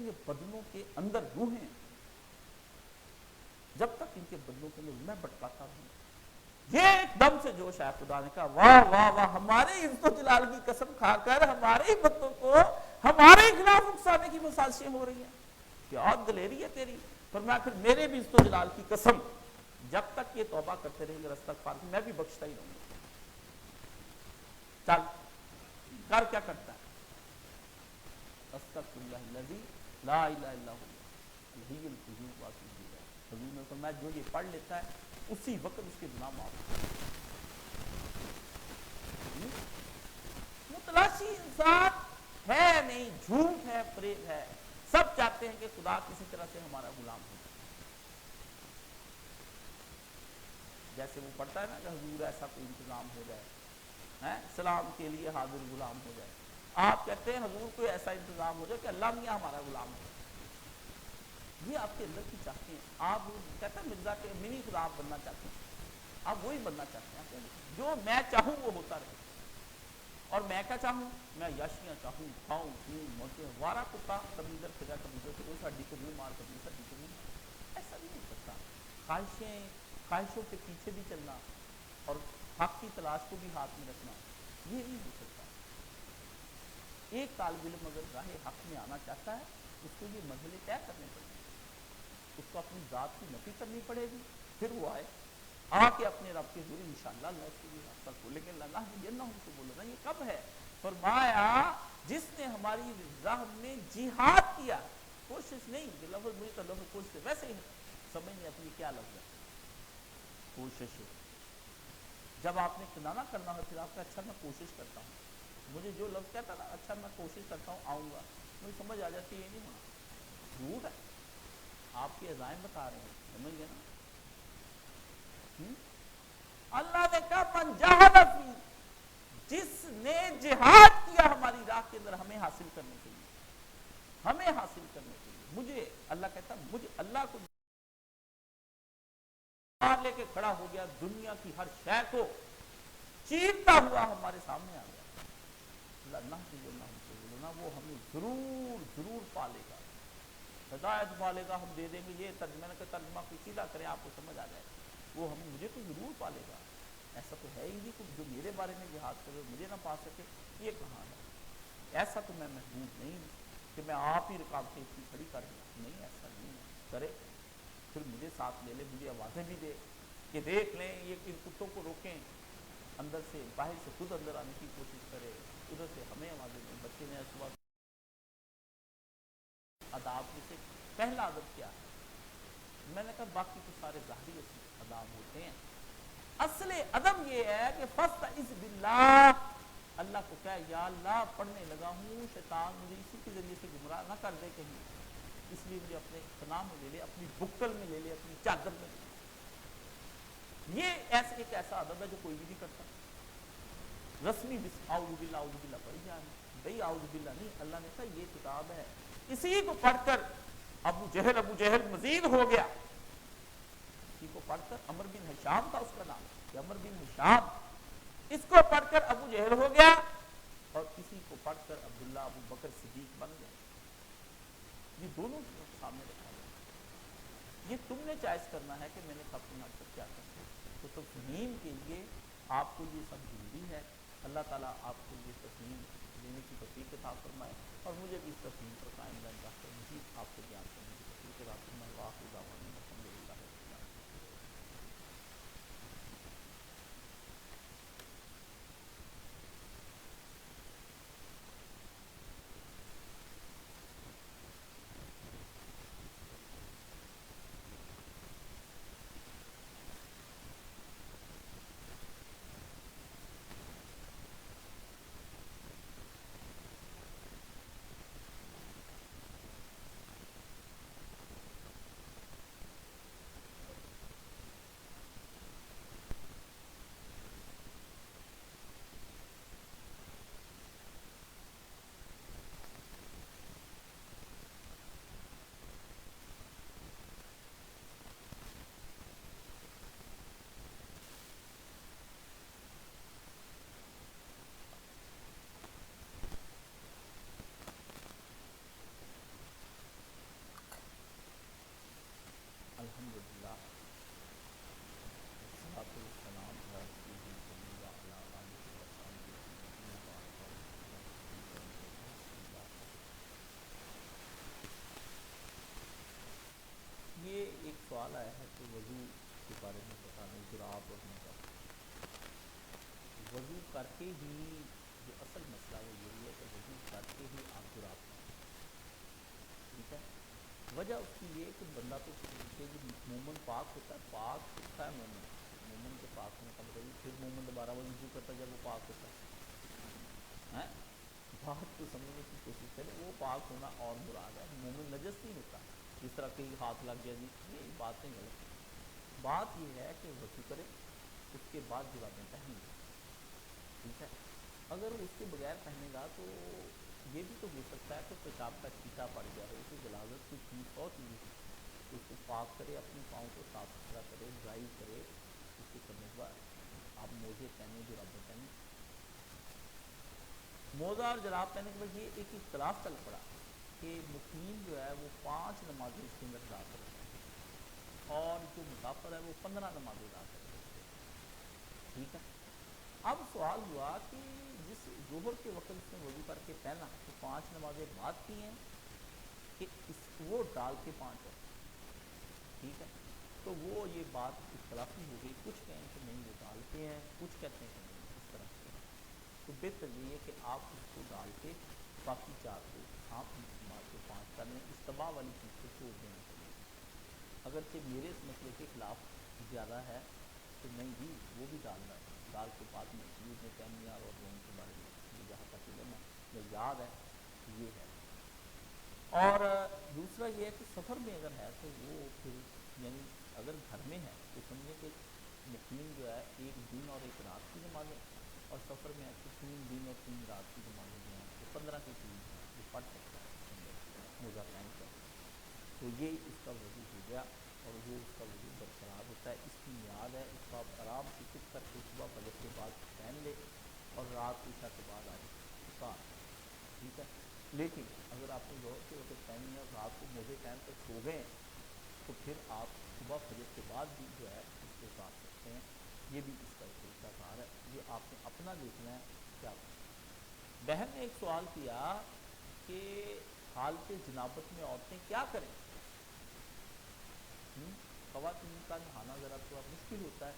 کہ یہ بدنوں کے اندر روحیں، جب تک ان کے بدنوں کے اندر میں بٹکاتا رہوں، یہ ایک دم سے جوش آیا، خدا نے کہا واہ واہ واہ، ہمارے عزت و جلال کی قسم کھا کر ہمارے ہی بندوں کو ہمارے خلاف اکسانے کی سازشیں ہو رہی ہیں، کیا دلیری ہے تیری۔ فرمایا پھر میرے بھی عزت و جلال کی قسم، جب تک یہ توبہ کرتے رہیں گے استغفار کی، میں بھی بخشتا ہی رہوں گا۔ چل کر کیا کرتا ہے، استغفر اللہ الذی لا الہ الا هو الحی القیوم واتوب الیہ۔ حضور نے فرمایا جو یہ پڑھ لیتا ہے اسی وقت اس کے گناہ معاف ہوتے ہیں۔ متلاشی انسان ہے نہیں، جھوٹ ہے، فریب ہے، سب چاہتے ہیں کہ خدا کسی طرح سے ہمارا غلام ہو جائے۔ جیسے وہ پڑھتا ہے نا کہ حضور ایسا کوئی انتظام ہو جائے، سلام کے لیے حاضر غلام ہو جائے، آپ کہتے ہیں حضور کوئی ایسا انتظام ہو جائے کہ اللہ میاں ہمارا غلام ہو جائے۔ یہ آپ کے اندر کی چاہتے ہیں، آپ کہتے ہیں مرزا کے منی خدا آپ بننا چاہتے ہیں، آپ وہی بننا چاہتے ہیں، جو میں چاہوں وہ ہوتا رہے، اور میں کیا چاہوں، میں یاشیاں چاہوں، کھاؤں پیوں موچے، وارا کتا کبھی ادھر پھر کبھی ادھر پھر، کوئی ہڈی کو منہ مار کبھی ہڈی کو منہ مار، ایسا نہیں ہو سکتا۔ خواہشوں کے پیچھے بھی چلنا اور حق کی تلاش کو بھی ہاتھ میں رکھنا، یہ نہیں ہو سکتا۔ ایک طالب علم اگر راہ حق میں آنا چاہتا ہے، اس کو یہ مرحلے طے کرنے پڑیں گے، اس کو اپنی ذات کی نفی کرنی پڑے گی، پھر وہ آئے آ کے اپنے رب کے حضور انشاءاللہ اللہ اس کے لیے راستہ کھولے گے۔ اللہ یہ نہ ہم کو بولنا یہ کب ہے، فرمایا جس نے ہماری راہ میں جہاد کیا، کوشش نہیں، لفظ مجھے تو لفظ کوشش ویسے ہی سمجھ نہیں آتی کیا لفظ ہے، کوشش ہے۔ جب آپ نے کنانا کرنا ہو پھر آپ کا اچھا میں کوشش کرتا ہوں، مجھے جو لفظ کہتا نا اچھا میں کوشش کرتا ہوں آؤں گا، مجھے سمجھ آ جاتی ہے یہ نہیں ہونا، جھوٹ ہے، آپ کے عزائم بتا رہے ہیں، سمجھ گئے نا۔ اللہ نے کہا من جاہد فی، جس نے جہاد کیا ہماری راہ کے اندر ہمیں حاصل کرنے کے لیے، ہمیں حاصل کرنے کے لیے، مجھے اللہ کہتا مجھے اللہ کو لے کے کھڑا ہو گیا، دنیا کی ہر شے کو چیرتا ہوا ہمارے سامنے آ گیا، اللہ وہ ہمیں ضرور ضرور پالے گا، ہدایت پالے گا، ہم دے دیں گے، یہ ترجمہ کا ترجمہ کوئی سیدھا کریں آپ کو سمجھ آ جائے، وہ ہمیں مجھے تو ضرور پالے گا، ایسا تو ہے ہی نہیں کہ جو میرے بارے میں جہاد کرے مجھے نہ پا سکے، یہ کہاں ہے، ایسا تو میں محدود نہیں کہ میں آپ ہی رکاوٹیں اتنی کھڑی کر دوں، نہیں ایسا نہیں ہے، کرے پھر مجھے ساتھ لے لے، مجھے آوازیں بھی دے کہ دیکھ لیں یہ ان کتوں کو روکیں، اندر سے باہر سے خود اندر آنے کی کوشش کرے، ادھر سے ہمیں آوازیں دیں۔ بچے نے اس وقت آداب میں سے پہلا ادب کیا ہے، میں نے کہا باقی تو سارے ظاہری آداب ہوتے ہیں، اصل ادب یہ ہے کہ فاستعذ باللہ، اللہ کو کہا یا اللہ پڑھنے لگا ہوں، شیطان مجھے اسی کے ذریعے سے گمراہ نہ کر دے کہیں، اس لیے مجھے اپنے پناہ میں لے لے، اپنی بکل میں لے لے، اپنی چادر میں لے لے۔ یہ ایک ایسا ادب ہے جو کوئی بھی نہیں کرتا، رسمی اعوذ باللہ پڑھی جائے، بھائی اعوذ باللہ نہیں، اللہ نے کہا یہ کتاب ہے، اسی کو پڑھ کر ابو جہل مزید ہو گیا، اسی کو پڑھ کر عمر بن ہشام تھا اس کا نام، کہ عمر بن ہشام، اس کو پڑھ کر ابو جہل ہو گیا، اور کسی کو پڑھ کر عبداللہ ابو بکر صدیق بن گیا، یہ دونوں سامنے رکھا گیا، یہ تم نے چوائس کرنا ہے کہ میں نے کب تمہارے ساتھ کیا کرنا ہے، تو تفہیم کے لیے آپ کو یہ سب ضروری ہے، اللہ تعالیٰ آپ کو یہ تفہیم دینے کی توفیق عطا فرمائے، اور مجھے بھی اس تفہیم پر قائم رہنا کر مزید آپ کو بیان کرنے کی توفیق عطا فرمائے، وآخر دعوانا الحمدللہ۔ وضو کے بارے میں بتانے، جراب اور موزہ۔ وضو کر کے ہی جو اصل مسئلہ وہ یہی ہے کہ وضو کر کے ہی آپ جراب پہنیں، ٹھیک ہے۔ وجہ اس کی یہ کہ بندہ تو کہ مومن پاک ہوتا ہے، پاک ہوتا ہے مومن، مومن کے پاک ہونے کا مطلب پھر مومن دوبارہ وضو کرتا ہے جب وہ پاک ہوتا ہے، بات کو سمجھنے کی کوشش کریں۔ وہ پاک ہونا اور مراد ہے، مومن نجس نہیں ہوتا جس طرح کہیں ہاتھ لگ گیا جی، یہ باتیں غلط ہیں۔ بات یہ ہے کہ وضو کرے، اس کے بعد جرابیں پہن لیں، ٹھیک ہے۔ اگر اس کے بغیر پہنے گا تو یہ بھی تو ہو سکتا ہے کہ پیشاب کا چھینٹا پڑ گیا ہو، اسے غلاظت کی چیز بہت چیزیں تھی، تو اس کو پاک کرے، اپنے پاؤں کو صاف ستھرا کرے، ڈرائی کرے، اس کے کرنے کے بعد آپ موزے پہنے، جرابیں پہنے۔ موزہ اور جراب پہننے کے بعد یہ ایک اختلاف چل پڑا کہ مقیم جو ہے وہ 5 نمازیں اس کے اندر ادا کرتا ہے، اور جو مسافر ہے وہ 15 نمازیں ادا کرتا ہے، ٹھیک ہے۔ اب سوال ہوا کہ جس ظہر کے وقت اس نے وضو کر کے پہنا تو 5 نمازیں بعد کی ہیں کہ وہ ڈال کے 5 ہے، ٹھیک ہے۔ تو وہ یہ بات اختلافی ہو گئی، کچھ کہیں کہ نہیں وہ ڈالتے ہیں، کچھ کہتے ہیں کہ نہیں، اس طرح سے۔ تو بہتر یہ ہے کہ آپ اس کو ڈال کے باقی 4 کو آپ نماز کو 5 کر لیں، استباع والی چیز کو چھوڑ دینا چاہیے۔ اگرچہ میرے اس مسئلے کے خلاف زیادہ ہے کہ نہیں جی وہ بھی ڈالنا ہے، ڈال کے بعد میں ابن تیمیہ اور لوگوں کے بارے میں جہاں تک علم ہے میں یاد ہے یہ ہے۔ اور دوسرا یہ ہے کہ سفر میں اگر ہے تو وہ پھر یعنی اگر گھر میں ہے تو سمجھیں کہ مقیم جو ہے 1 دن اور 1 رات کی نمازیں، اور سفر میں ہے تو 3 دن اور 3 رات کی نمازیں جو ہیں وہ 15 کے قریب ہیں، وہ پڑھ سکتا ہے اس کے اندر موزہ پہن کر۔ تو یہ اس کا وضو ہو گیا، اور وہ اس کا وضو برقرار ہوتا ہے۔ اس کی میعاد ہے، اس کو آپ آرام سے چپ کر کے صبح فجر کے بعد پہن لے، اور رات عشاء کے بعد آپ اتار، ٹھیک ہے۔ لیکن اگر آپ نے ظہر کے وقت پہنی ہے اور رات کو موزے پہن کر سو گئے تو پھر آپ صبح فجر کے بعد بھی جو ہے اس کو اتار سکتے ہیں، یہ بھی اس کا ایک طریقہ کار ہے، یہ آپ نے اپنا دیکھنا ہے کیا کریں۔ بہن نے ایک سوال کیا کہ حالت جنابت میں عورتیں کیا کریں؟ خواتین کا نہانا ذرا تھوڑا مشکل ہوتا ہے،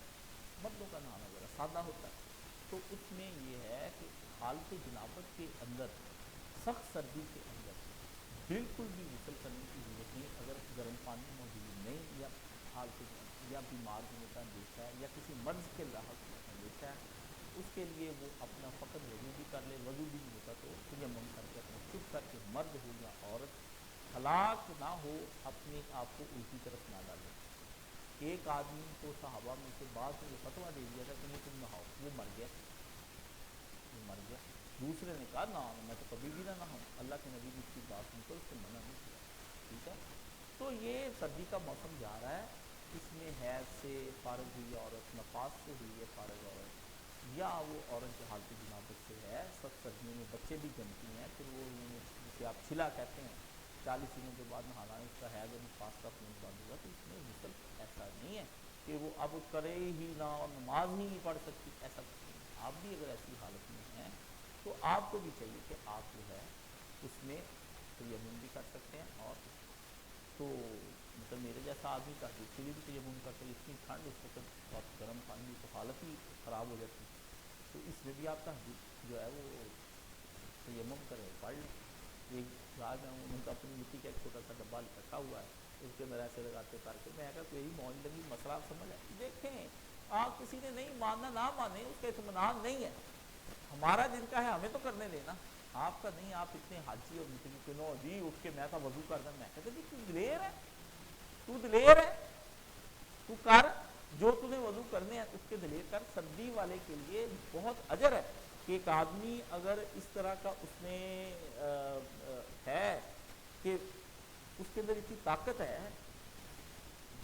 مردوں کا نہانا ذرا سادہ ہوتا ہے۔ تو اس میں یہ ہے کہ حالت جنابت کے اندر سخت سردی کے اندر بالکل بھی غسل کرنے کی ضرورت نہیں، اگر گرم پانی موجود نہیں یا حالت یا بیمار ہونے کا اندیشہ ہے یا کسی مرض کے لاحق اندیشہ ہے، اس کے لیے وہ اپنا فقط وضو بھی کر لے، وضو بھی نہیں ہوتا تو تیمم کر کے اپنا چپ کر کے، مرد ہو یا عورت، ہلاک نہ ہو، اپنے آپ کو الٹی طرف نہ ڈالے۔ ایک آدمی کو صحابہ میں سے بعض نے یہ فتویٰ دے دیا تھا کہ نہیں تم نہاؤ، وہ مر گیا، دوسرے نے کہا نہ میں تو کبھی بھی نہ نہاؤں، اللہ کے نبی نے اس کی بات سن کر اس کو منع نہیں کیا، ٹھیک ہے۔ تو یہ سردی کا موسم جا رہا ہے، اس میں حیض سے فارغ ہوئی عورت، نفاس سے ہوئی ہے فارغ عورت، یا وہ عورت جو حالت جنابت سے ہے، سخت سردیوں میں بچے بھی جنتی ہیں، پھر وہ جسے آپ چھلا کہتے ہیں 40 دنوں کے بعد نہانا ہے، اس کا حیض اور نفاس کا خون بند ہوگا، تو اس میں غسل ایسا نہیں ہے کہ وہ اب کرے ہی نہ اور نماز ہی نہیں پڑھ سکتی، ایسا کچھ نہیں۔ آپ بھی اگر ایسی حالت میں ہیں تو آپ کو بھی چاہیے کہ آپ جو ہے اس میں تیمم بھی کر سکتے ہیں، اور تو مطلب میرے جیسا آدمی تہجد کے لیے بھی تیمم کر سکتے، اتنی ٹھنڈ اس وقت بہت گرم پانی تو حالت ہی خراب ہو جاتی، تو اس میں بھی آپ تہجد جو ہے وہ تیمم کرے، پڑھ لیں۔ ایک رات میں انہوں نے اپنی مٹی کا ایک چھوٹا سا ڈبہ رکھا ہوا ہے، اس کے اندر ایسے لگاتے کر کے، میں کہا کوئی موج لگی مسئلہ سمجھ ہے، دیکھیں آپ کسی نے نہیں ماننا نہ مانے، اس کا اطمینان نہیں ہے، ہمارا جن کا ہے ہمیں تو کرنے دینا، آپ کا نہیں۔ آپ اتنے حاجی اور مٹی کے نو جی اٹھ کے میں تھا وضو کرنا، میں کہتا جی تو دلیر ہے، تو دلیر ہے، تو کر جو تمہیں وضو کرنے ہیں اس کے دلیر کر۔ سردی والے کے لیے بہت اجر ہے کہ ایک آدمی اگر اس طرح کا اس میں ہے کہ اس کے اندر اتنی طاقت ہے،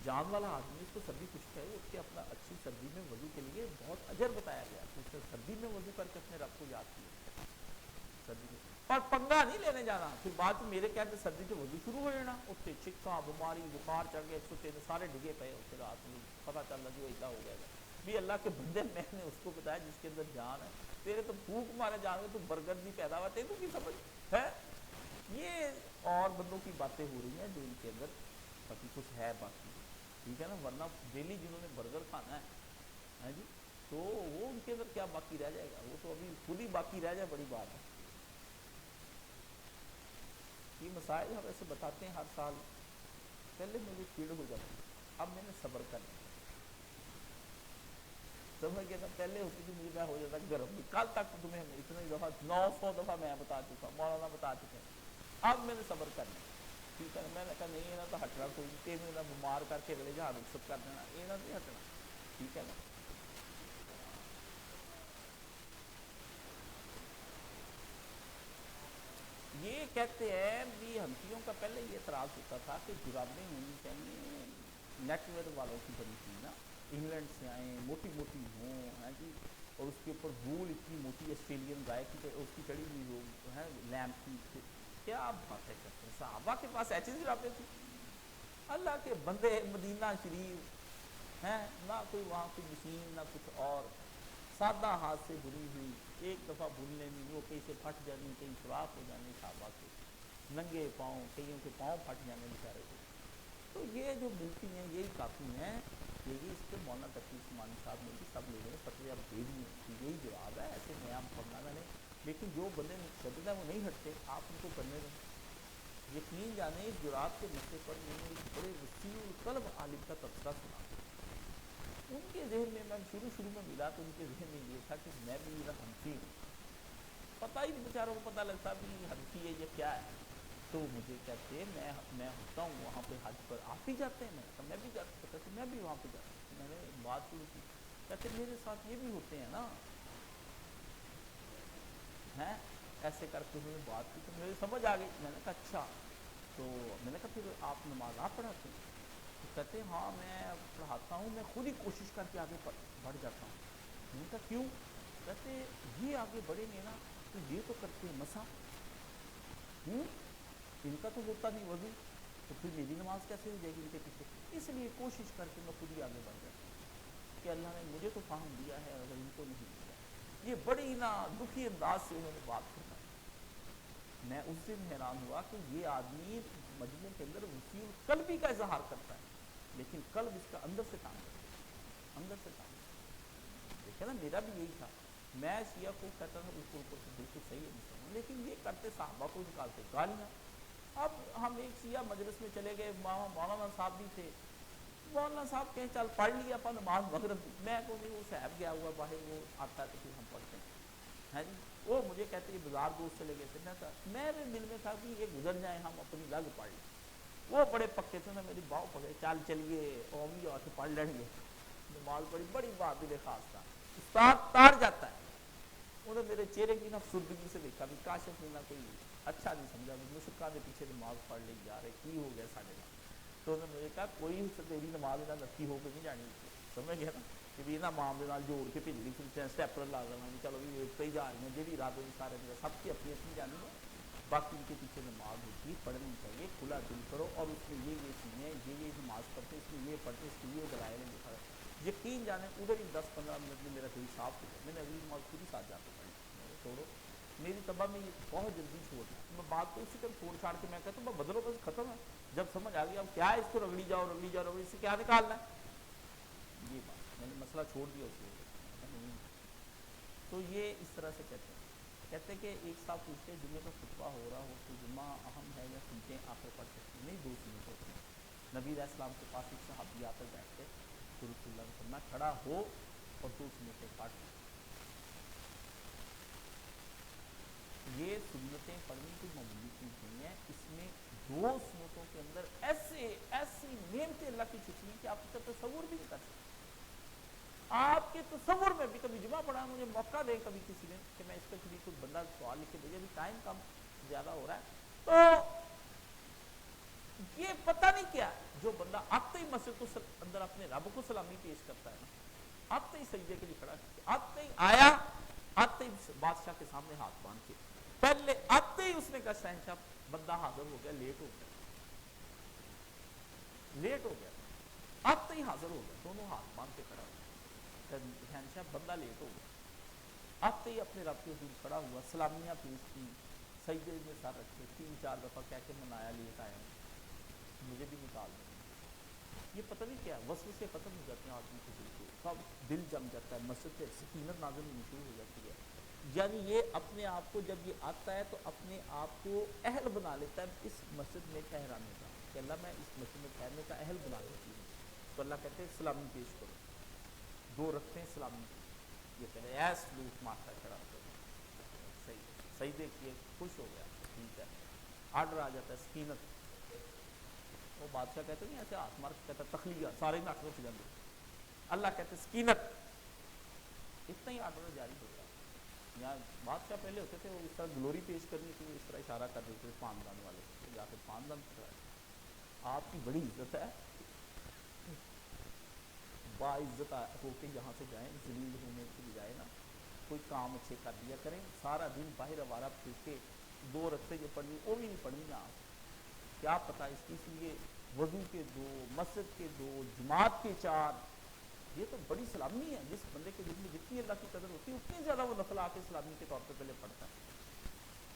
جان والا آدمی، اس کو سردی کچھ ہے، اس کے اپنا اچھی سردی میں وضو کے لیے بہت اجر بتایا گیا کہ اس نے سردی میں وضو کر کے اپنے رب کو یاد کیا، سردی میں۔ پر پنگا نہیں لینے جانا، پھر بعد میں میرے کہتے سردی سے وضو شروع ہو جانا، اس سے چھکا بیماری بخار چڑھ گئے، 103 سارے ڈگے پئے ہوتے، رات میں پتہ چل رہا جو ایسا ہو گیا بھی اللہ کے بندے، میں نے اس کو بتایا جس کے اندر جان ہے، تیرے تو بھوک مارے جان میں تو برگد بھی پیدا ہوا، تیرے تو کی سمجھ ہے؟ یہ اور بندوں کی باتیں ہو رہی ہیں جو ان کے اندر باقی کچھ ہے باقی ٹھیک ہے نا، ورنہ ڈیلی جنہوں نے برگر کھانا ہے جی، تو وہ ان کے اندر کیا باقی رہ جائے گا، وہ تو ابھی خود ہی باقی رہ جائے بڑی بات ہے۔ یہ مسائل ہم ایسے بتاتے ہیں ہر سال، پہلے مجھے چڑ ہو جاتی، اب میں نے صبر کر لیا، سمجھ گیا نا، پہلے ہوتی تھی مجھے میں ہو جاتا گرم، کل تک تمہیں اتنی دفعہ 900 دفعہ میں بتا چکا، مولانا بتا چکے ہیں، اب میں نے صبر کر لیا، ٹھیک ہے نا، میں نے کہا نہیں یہاں تو ہٹنا کوئی نہیں، تین مہینہ بیمار کر کے اگلے جہاں رخصت کر دینا، یہاں نہیں ہٹنا، ٹھیک ہے نا۔ یہ کہتے ہیں بھی ہنفیوں کا پہلے یہ اعتراض ہوتا تھا کہ جرابیں ہونی چاہیے نیٹ ویئر والوں کی بنی تھی نا، انگلینڈ سے آئیں، موٹی موٹی ہوں ہیں جی، اور اس کے اوپر بول اتنی موٹی آسٹریلین گائے کی اس کی چڑی ہوئی ہو ہے لیمپ کی، کیا باتیں کرتے ہیں، صحابہ کے پاس ایسی جرابیں تھیں، اللہ کے بندے، مدینہ شریف ہیں، نہ کوئی وہاں کوئی مشین نہ کچھ اور، سادہ ہاتھ سے بنی ہوئی، ایک دفعہ بن لینی، وہ کہیں سے پھٹ جانی، کہیں سوراخ ہو جانے صحابہ کے، ننگے پاؤں، کئیوں کے پاؤں پھٹ جانے بیچارے کو، تو یہ جو ملتی ہیں یہی کافی ہیں، یہی اس پہ مولانا تقی عثمانی صاحب نے بھی سب لوگوں نے فتوی اب دے دیے کہ یہی جواب ہے، ایسے نیا پڑھنا میں نے، لیکن جو بندے متشدد ہیں وہ نہیں ہٹتے، آپ ان کو کرنے دیں۔ یقین جانے اس جرات کے مسئلے پر میں نے ایک بڑے وسیع القلب عالم کا تبصرہ سنا، ان کے ذہن میں شروع میں ملا تو ان کے ذہن میں یہ تھا کہ میں بھی حنفی ہوں، پتہ ہی نہیں بیچاروں کو پتہ لگتا بھی حنفی ہے یہ کیا ہے، تو مجھے کہتے میں ہوتا ہوں وہاں پہ حج پر، آپ بھی جاتے ہیں، میں بھی جاتا ہوں، کہتے میں بھی وہاں پہ جاتا ہوں، میں نے بات شروع کی، کہتے میرے ساتھ یہ بھی ہوتے ہیں نا، ہیں ایسے کر کے انہوں نے بات کی تو میرے سمجھ آ گئی، میں نے کہا اچھا، تو میں نے کہا پھر آپ نماز آپ پڑھاتے ہیں، تو کہتے ہیں ہاں میں پڑھاتا ہوں، میں خود ہی کوشش کر کے آگے بڑھ جاتا ہوں، میں نے کہا کیوں، کہتے یہ آگے بڑھیں گے نا تو یہ تو کرتے ہیں مسا، ان کا تو ہوتا نہیں وضو، تو پھر میری نماز کیسے ہو جائے گی ان کے پیچھے، اس لیے کوشش کر کے میں خود ہی آگے بڑھ جاتا ہوں کہ اللہ نے مجھے تو فہم دیا ہے اگر ان کو نہیں دیا، یہ بڑی نا دکھی انداز سے انہوں نے بات کرنا، میں اس دن حیران ہوا کہ یہ آدمی مجموع کے اندر وسیع القلبی کا اظہار کرتا ہے، لیکن قلب اس کا اندر سے کام کرتا ہے، اندر سے کام کرتا ہے، دیکھیں نا میرا بھی یہی تھا، میں شیعہ کو کہتا تھا بالکل بالکل صحیح ہے مسلمان، لیکن یہ کرتے صحابہ کو نکالتے گالیاں، اب ہم ایک شیعہ مجلس میں چلے گئے، مولانا صاحب بھی تھے، مولانا صاحب کہیں چل پڑھ لیا اپنا نماز مغرب، میں کو نہیں، وہ صاحب گیا ہوا باہر، وہ آتا ہے تو پھر ہم پڑھتے ہیں جی، وہ مجھے کہتے ہیں بازار دوست چلے گئے تھے، میرے دل میں تھا کہ یہ گزر جائیں ہم اپنی لگ پڑھ لیں، وہ بڑے پکے تھے نا، میری باؤ پکڑے چل چلیے اور بھی آ کے پڑھ لیں گے، نماز پڑھی، بڑی بات دل خاص تھا، استاد تار جاتا ہے، انہوں نے میرے چہرے کی نا فسردگی سے دیکھا بھی کاشف نے نہ کوئی اچھا نہیں سمجھا، مشکا کے پیچھے نماز پڑھ لی جا رہے کی ہو گیا سارے نام، تو انہوں نے مجھے کہا کوئی تیری نماز نہ نکی ہو کے نہیں جانی، سمجھ گیا نا کہ بھی نہ مام دے جوڑ کے بھیجنی پھر اسٹیپر لا دینا بھی چلو بھی اتنے ہی جا رہی ہیں، جی رات ہوئی سارے سب کی اپنی اپنی جانی ہے، باقی ان کے پیچھے نماز ہوتی پڑھنی چاہیے، کھلا دل کرو، اور اس میں یہ چیزیں یہ نماز پڑھتے، اس میں یہ پڑھتے، اس میں یہ دلائل ہیں، یقین جانے ادھر ہی 10-15 منٹ میں میرا دل صاف ہو گیا، میں نے اگلی نماز خود ہی ساتھ جا کے پڑھی، میں نے چھوڑو میری طبع میں یہ بہت جلدی چھوڑنا، میں بات کو اسی طرح چھوڑ چھاڑ کے میں کہتا ہوں میں بدلو بس ختم ہے، جب سمجھ آ گیا اب کیا ہے اس کو رگڑی جاؤ اس سے کیا نکالنا ہے، یہ بات میں نے مسئلہ چھوڑ دیا اس لیے، نہیں، تو یہ اس طرح سے کہتے ہیں کہ ایک صاحب پوچھتے ہیں جمعے کا خطبہ ہو رہا ہو تو جمعہ اہم ہے یا سنتیں آپ پڑھ سکتے ہیں، نہیں دو سنتیں ہوتی ہیں، نبی علیہ السلام کے پاس ایک صحابی آ کر بیٹھتے تو رسول اللہ نے فرمایا کھڑا ہو اور دو سنتیں پڑھ، یہ سنتیں پڑھنی کوئی معمولی چیز نہیں ہے، اس میں دو سنتوں کے اندر ایسی نعمتیں اللہ کی چھپی ہیں کہ آپ اس کا تصور بھی نہیں کر سکتے، آپ کے تصور میں بھی، کبھی جمعہ پڑھا مجھے موقع دے کبھی کسی نے کہ میں اس پہ کبھی کوئی بندہ سوال لکھ کے بھیجے، ابھی ٹائم کم زیادہ ہو رہا ہے، تو یہ پتہ نہیں کیا جو بندہ آتے ہی مسجد کو اندر اپنے رب کو سلامی پیش کرتا ہے نا، آتے ہی سجدے کے لیے کھڑا کرتے، آتے ہی آیا، آتے ہی بادشاہ کے سامنے ہاتھ باندھ کے، پہلے آتے ہی اس نے کہا شہنشاہ بندہ حاضر ہو گیا، لیٹ ہو گیا، آتے ہی حاضر ہو گیا، دونوں ہاتھ باندھ کے کھڑا ہوا، شہنشاہ بندہ لیٹ ہو گیا، آتے ہی اپنے رب کے حضور کھڑا ہوا، سلامیاں پیش کی، سجدے میں سر رکھے، 3-4 دفعہ کہہ کے منایا لیٹ آیا، مجھے بھی نکال دیں، یہ پتہ نہیں کیا وسوسے ختم ہو جاتے ہیں آدمی کے دل کو، سب دل جم جاتا ہے، مسجد سے سکینت نازل ہونی شروع ہو جاتی ہے. یعنی یہ اپنے آپ کو جب یہ آتا ہے تو اپنے آپ کو اہل بنا لیتا ہے اس مسجد میں ٹھہرانے کا، کہ اللہ میں اس مسجد میں ٹھہرنے کا اہل بنا لیتی ہوں. تو اللہ کہتے ہیں سلامی پیش کرو، 2 رکھتے ہیں سلامی کی. یہ پہلے ایس لوٹ مارتا کھڑا ہوتا ہے، صحیح صحیح دیکھیے خوش ہو گیا، ٹھیک ہے. آرڈر آ جاتا ہے سکینت. وہ بادشاہ کہتے نہیں ایسے ہاتھ مار کہتا تخلیہ سارے ناٹک ہو جاتے. اللہ کہتے سکینت. اتنا ہی آرڈر جاری ہوتا ہے. یہاں بادشاہ پہلے ہوتے تھے وہ اس طرح گلوری پیش کرنی تھی، اس طرح اشارہ کر دیتے تھے خاندان والے تو جا کے خاندان آپ کی بڑی عزت ہے، با عزت ہو کے یہاں سے جائیں، ذلیل ہونے کی بجائے نا کوئی کام اچھے کر دیا کریں. سارا دن باہر آوارہ پھر کے 2 رکھتے جو پڑھنی وہ بھی نہیں پڑھنی آپ، کیا پتہ اس لیے وضو کے 2، مسجد کے 2، جماعت کے 4. یہ تو بڑی سلامی ہے. جس بندے کے دل میں جتنی اللہ کی قدر ہوتی ہے اتنی زیادہ وہ نفل آ کے سلامی کے طور پہ پہلے پڑھتا ہے.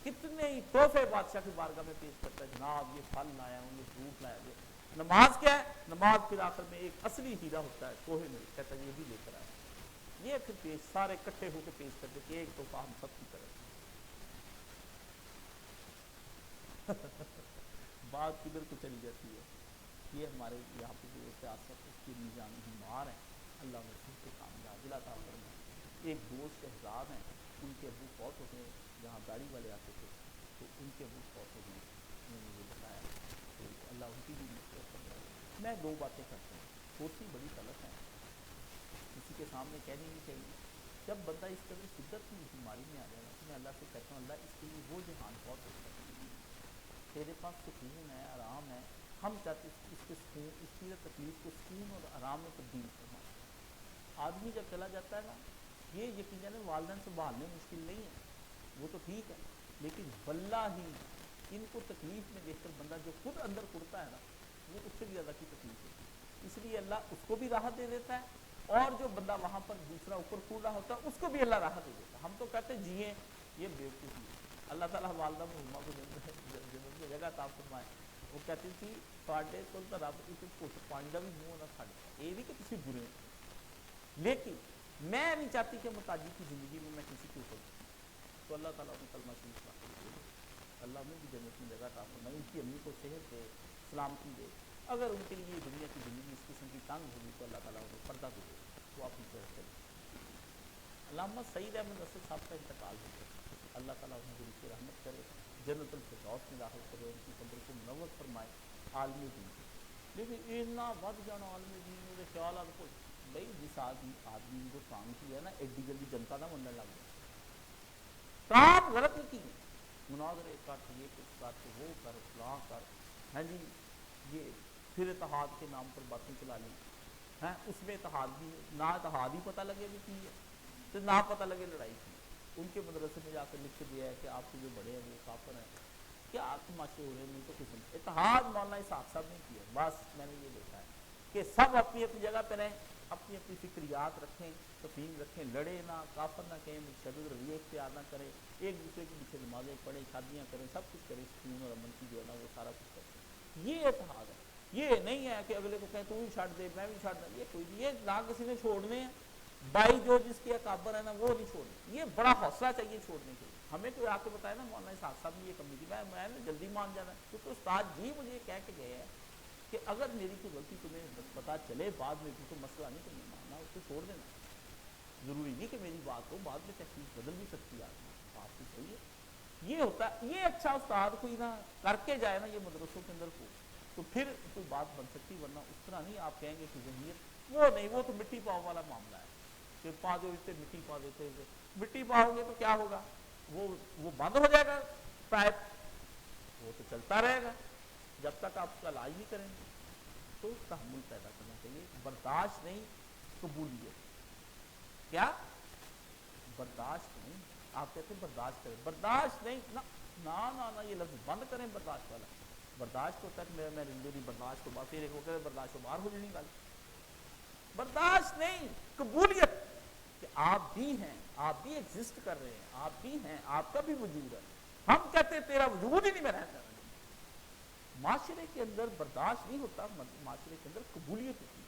کتنے ہی تحفے بادشاہ کی بارگاہ میں پیش کرتا ہے، جناب یہ پھل لایا ہوں، یہ فروٹ لایا ہوں. نماز کیا ہے؟ نماز پھر آخر میں ایک اصلی ہیرا ہوتا ہے کوہ میں، کہتا ہے یہ بھی لے کر آیا. یہ پھر پیش سارے اکٹھے ہو کے پیش کرتے کہ ایک تحفہ ہم سب کی طرف. بات کدھر کو چلی جاتی ہے. یہ ہمارے یہاں پہ جو سیاست اس کی نظام ہمار ہیں، اللہ مسیح کے کامیاب عطا فرمائے. ایک دوست شہزاد ہیں، ان کے ابو فوت ہو گئے، جہاں گاڑی والے آتے تھے تو ان کے ابو فوت ہو گئے. انہوں نے مجھے بتایا تو اللہ ان کی بھی مغفرت فرمائے. میں 2 باتیں کرتا ہوں، چھوٹی بڑی غلط ہیں، کسی کے سامنے کہنی نہیں چاہیے. جب بندہ اس قدر شدت کی بیماری میں آ جائے گا تو میں اللہ سے کہتا ہوں اللہ اس کے لیے وہ جہان بہت ہوتا ہے، تیرے پاس سکون ہے، آرام ہے. ہم چاہتے اس کے سکون، اس کی تکلیف کو سکون اور آرام میں تبدیل کرنا. آدمی جب چلا جاتا ہے نا، یہ یقیناً والدین سنبھالنے مشکل نہیں ہے، وہ تو ٹھیک ہے، لیکن واللہ ہی ان کو تکلیف میں دیکھ کر بندہ جو خود اندر کڑتا ہے نا وہ اس سے بھی زیادہ کی تکلیف ہوتی ہے. اس لیے اللہ اس کو بھی راحت دے دیتا ہے اور جو بندہ وہاں پر دوسرا اوپر کھڑ رہا ہوتا ہے اس کو بھی اللہ راحت دے دیتا ہے. ہم تو کہتے ہیں جیئیں، یہ بیوقوفی ہے. اللہ تعالیٰ والدہ محمہ کو جنت میں جگہ عطا فرمائے. وہ کہتی تھی ساڈے کول تو رب کی گھٹ پانی کا بھی منہ نہ چھڈ، یہ نہیں کہ تسی برے ہو، لیکن میں نہیں چاہتی کہ محتاجی کی زندگی میں کسی کے اوپر. تو اللہ تعالیٰ نے کلمہ شریف پڑھ دے، اللہ نے بھی جنت میں جگہ عطا فرمائے. ان کی امی کو صحت دے، سلامتی دے. اگر ان کے لیے دنیا کی زندگی اس قسم کی تنگ ہوگی تو اللہ تعالیٰ انہیں پردہ دے، وہ اپنی طرف چلے. علامہ سعید احمد اسد صاحب کا انتقال ہو گیا، اللہ تعالیٰ انہیں دل سے رحمت کرے، جنت الفردوس میں داخل کرے، ان کی قبر کو منور فرمائے. عالم دین سے لیکن اتنا ود جانا عالم دین میرے خیال آپ کو بھائی جس آدمی کو کام کیا ہے نا ایڈی جلدی جنتا نہ بننے لگ گیا. کام غلط نہیں کی، مناظرے کر، یہ کچھ کر، وہ کر، فلاں کر، ہیں جی یہ پھر اتحاد کے نام پر باتیں چلا لی ہیں. اس میں اتحاد بھی نہ اتحاد ہی پتہ لگے بھی کی ہے تو نہ پتہ لگے لڑائی کی. ان کے مدرسے میں جا کر لکھ کے دیا ہے کہ آپ کے جو بڑے ہیں وہ کافر ہیں. کیا تماشے ہو رہے ہیں؟ نہیں تو قسم اتحاد مولانا اسحاق صاحب نے کیا. بس میں نے یہ دیکھا ہے کہ سب اپنی اپنی جگہ پہ رہیں، اپنی اپنی فکریات رکھیں، تفہیم رکھیں، لڑے نہ، کافر نہ کہیں، متشدد رویے اختیار نہ کریں، ایک دوسرے کے پیچھے نمازیں پڑھیں، شادیاں کریں، سب کچھ کریں، سکون اور امن کی جو ہے نا وہ سارا کچھ کریں. یہ اتحاد ہے. یہ نہیں ہے کہ اگلے کو کہیں تو بھی چھاڑ دے میں بھی چھاڑ دیں. یہ کوئی نہیں، یہ نہ کسی نے چھوڑنے ہیں. بھائی جو جس کے اکابر ہے نا وہ نہیں چھوڑنے. یہ بڑا حوصلہ چاہیے چھوڑنے کے لیے. ہمیں کوئی آ کے بتایا نا مولانا اسحاق صاحب نے یہ کمی تھی، میں نے جلدی مان جانا ہے کیونکہ استاد جی مجھے یہ کہہ کے گئے ہیں کہ اگر میری کوئی غلطی تمہیں پتا چلے بعد میں تو مسئلہ نہیں تمہیں ماننا، اس کو چھوڑ دینا. ضروری نہیں کہ میری بات ہو، بعد میں تحقیق بدل بھی سکتی ہے. بات تو صحیح ہے. یہ ہوتا ہے، یہ اچھا استاد کوئی نہ کر کے جائے نا یہ مدرسوں کے اندر کو تو پھر کوئی بات بن سکتی. ورنہ اس طرح نہیں آپ کہیں گے کہ ذہنیت وہ نہیں، وہ تو مٹی پاؤ والا معاملہ ہے کہ پا دو اس سے مٹی پا دیتے ہیں. مٹی پاؤ گے تو کیا ہوگا؟ وہ بند ہو جائے گا پائپ، وہ تو چلتا رہے گا جب تک آپ اس کا علاج نہیں کریں گے. تو تحمل پیدا کرنا چاہیے، برداشت نہیں قبولیت. کیا برداشت نہیں؟ آپ کہتے ہیں برداشت کریں، برداشت نہیں نہ یہ لفظ بند کریں. برداشت والا برداشت ہوتا ہے کہ میری برداشت کو باہر، پھر ایک ہوتا ہے برداشت کو باہر ہو جانی والی. برداشت نہیں، قبولیت کہ آپ بھی ہیں، آپ بھی ایگزسٹ کر رہے ہیں، آپ بھی ہیں، آپ کا بھی وجود ہے. ہم کہتے ہیں تیرا وجود ہی نہیں میں رہتا. معاشرے کے اندر برداشت نہیں ہوتا، معاشرے کے اندر قبولیت ہوتی ہے،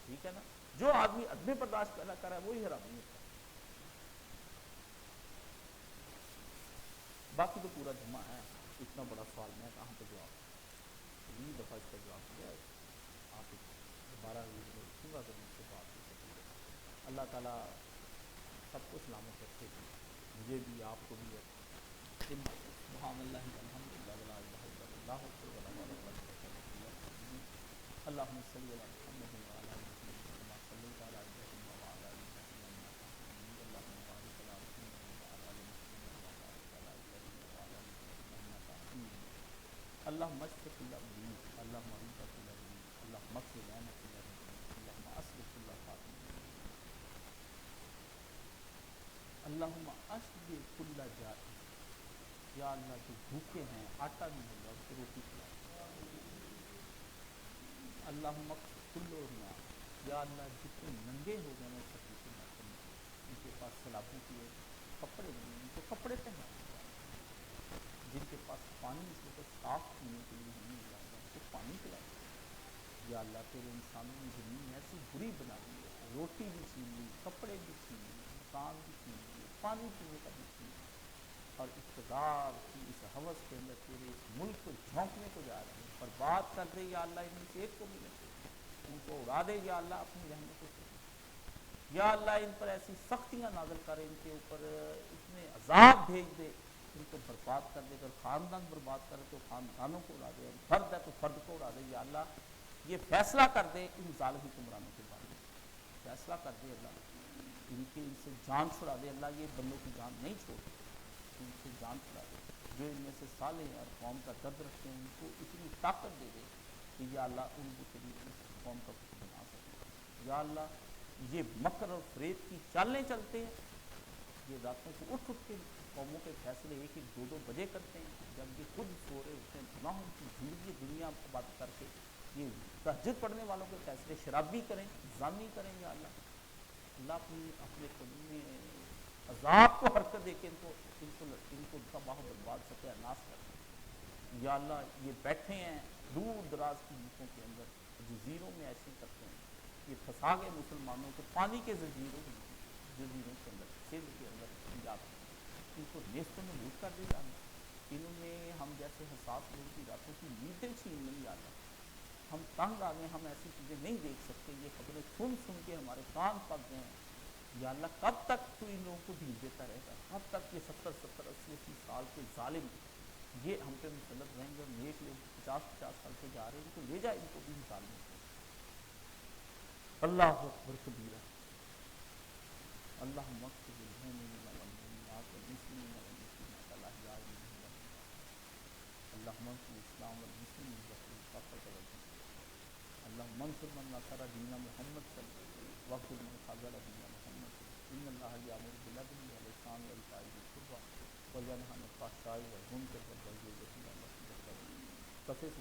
ٹھیک ہے نا. جو آدمی عدم برداشت پیدا کر رہا ہے وہی حرامی ہوتا ہے. باقی تو پورا جمع ہے، اتنا بڑا سوال میں کہاں پہ جواب 20 دفعہ اس کا جواب دیا ہے. آپ دوبارہ لکھوں گا کبھی اس کے بعد ہو سکتی ہے. اللہ تعالیٰ سب کو سلامت رکھے، مجھے بھی آپ کو بھی. سبحان اللہ الحمد للہ ولا الہ الا اللہ ولا حول ولا قوۃ الا باللہ. اللہم صلی علی محمد وعلی آل محمد کما صلیت علی ابراہیم وعلی آل ابراہیم انک حمید مجید. اللہم بارک علی محمد وعلی آل محمد کما بارکت علی ابراہیم وعلی آل ابراہیم انک حمید مجید. اللہم اشف کل مریض، اللہم انت کل غریب، اللہم اغفر لنا کل رحیم، اللہم اصلح کل خاتم، اللہم اشفِ کل جائع. یا اللہ جو بھوکے ہیں آٹا نہیں مل رہا اس کو روٹی کھلاؤ. اللہم اکفِ کل عریاں. یا اللہ جتنے ننگے ہو گئے ہیں سب کو نہ کرنا، ان کے پاس سلابوں کے کپڑے نہیں ہیں ان کو کپڑے پہنا. جن کے پاس پانی اس وقت صاف پینے کے لیے نہیں مل رہا ان کو پانی پلا. یا اللہ تیرے انسانوں نے زمین ایسی بری بنا دی ہے، روٹی بھی چھین لی، کپڑے بھی چھین لیے، مکان بھی چھین لیے، پانی پینے کا بھی چھین لیا، اور اقتدار کی اس ہوس کے اندر تیرے اس ملک کو جھونکنے کو جا رہے ہیں. برباد کر دے یا اللہ، ان میں سے ایک کو ملے ان کو اڑا دے یا اللہ اپنی رحمتوں سے. یا اللہ ان پر ایسی سختیاں نازل کر، ان کے اوپر اتنے عذاب بھیج دے، ان کو برباد کر دے. اگر خاندان برباد کرے تو خاندانوں کو اڑا دے، اور فرد ہے تو فرد کو اڑا دے. یا اللہ یہ فیصلہ کر دے ان ظالم حکمرانوں کے بارے میں، فیصلہ کر دے اللہ، ان سے جان چھڑا دے. اللہ یہ بندوں کی جان نہیں چھوڑتے، ان سے جان چھڑا دے. جو ان میں سے صالح اور قوم کا درد رکھتے ہیں ان کو اتنی طاقت دے دے کہ یا اللہ ان کو شریف اس قوم کا کچھ بنا سکے. یا اللہ یہ مکر اور فریب کی چالیں چلتے ہیں، یہ راتوں کو اٹھ کے قوموں کے فیصلے 1-2 بجے کرتے ہیں، جب یہ خود سو رہے ہوتے ہیں. گناہوں کی زندگی دنیا بات کر کے یہ تہجد پڑھنے والوں کے فیصلے شرابی کریں، زانی کریں. یا اللہ اپنے قدم میں عذاب کو حرکت دے کے ان کو تباہ و برباد ستیہ ناش کر دیں. یا اللہ یہ بیٹھے ہیں دور دراز کی ملکوں کے اندر جزیروں میں ایسے کرتے ہیں، یہ پھنسا گئے مسلمانوں کو پانی کے جزیروں کے اندر، سندھ کے اندر، پنجاب کے اندر، ان کو نیستوں میں لوٹ کر دے. یا اللہ انہوں نے ہم جیسے حساس لوگوں کی راتوں کی نیندیں چھین لیں. یا اللہ ہم تنگ آ گئے، ہم ایسی چیزیں نہیں دیکھ سکتے، یہ خبریں سن کے ہمارے کان پک گئے ہیں. یا اللہ کب تک تو ان لوگوں کو ڈھیل دیتا رہے گا؟ کب تک یہ 70-80 سال کے ظالم یہ ہم پہ مسلط رہیں گے؟ اور نیک لوگ 50 سال کے جا رہے ہیں، ان کو لے جائے، ان کو بھی ظالم. اللہ اکبر کبیرہ. اللہم اغفر للمؤمنین والمؤمنات والمسلمین والمسلمات الاحیاء منهم والاموات. اللہم انصر الاسلام والمسلمین والکافرۃ والمشرکین. اللہم انصر من نصر دین محمد صلی اللہ علیہ وسلم واخذل من خذل دین محمد صلی اللہ علیہ وسلم. ان اللہ یامر بالعدل والاحسان وایتاء ذی القربى وینہی عن الفحشاء والمنکر والبغی یعظکم لعلکم تذکرون. صفحے سے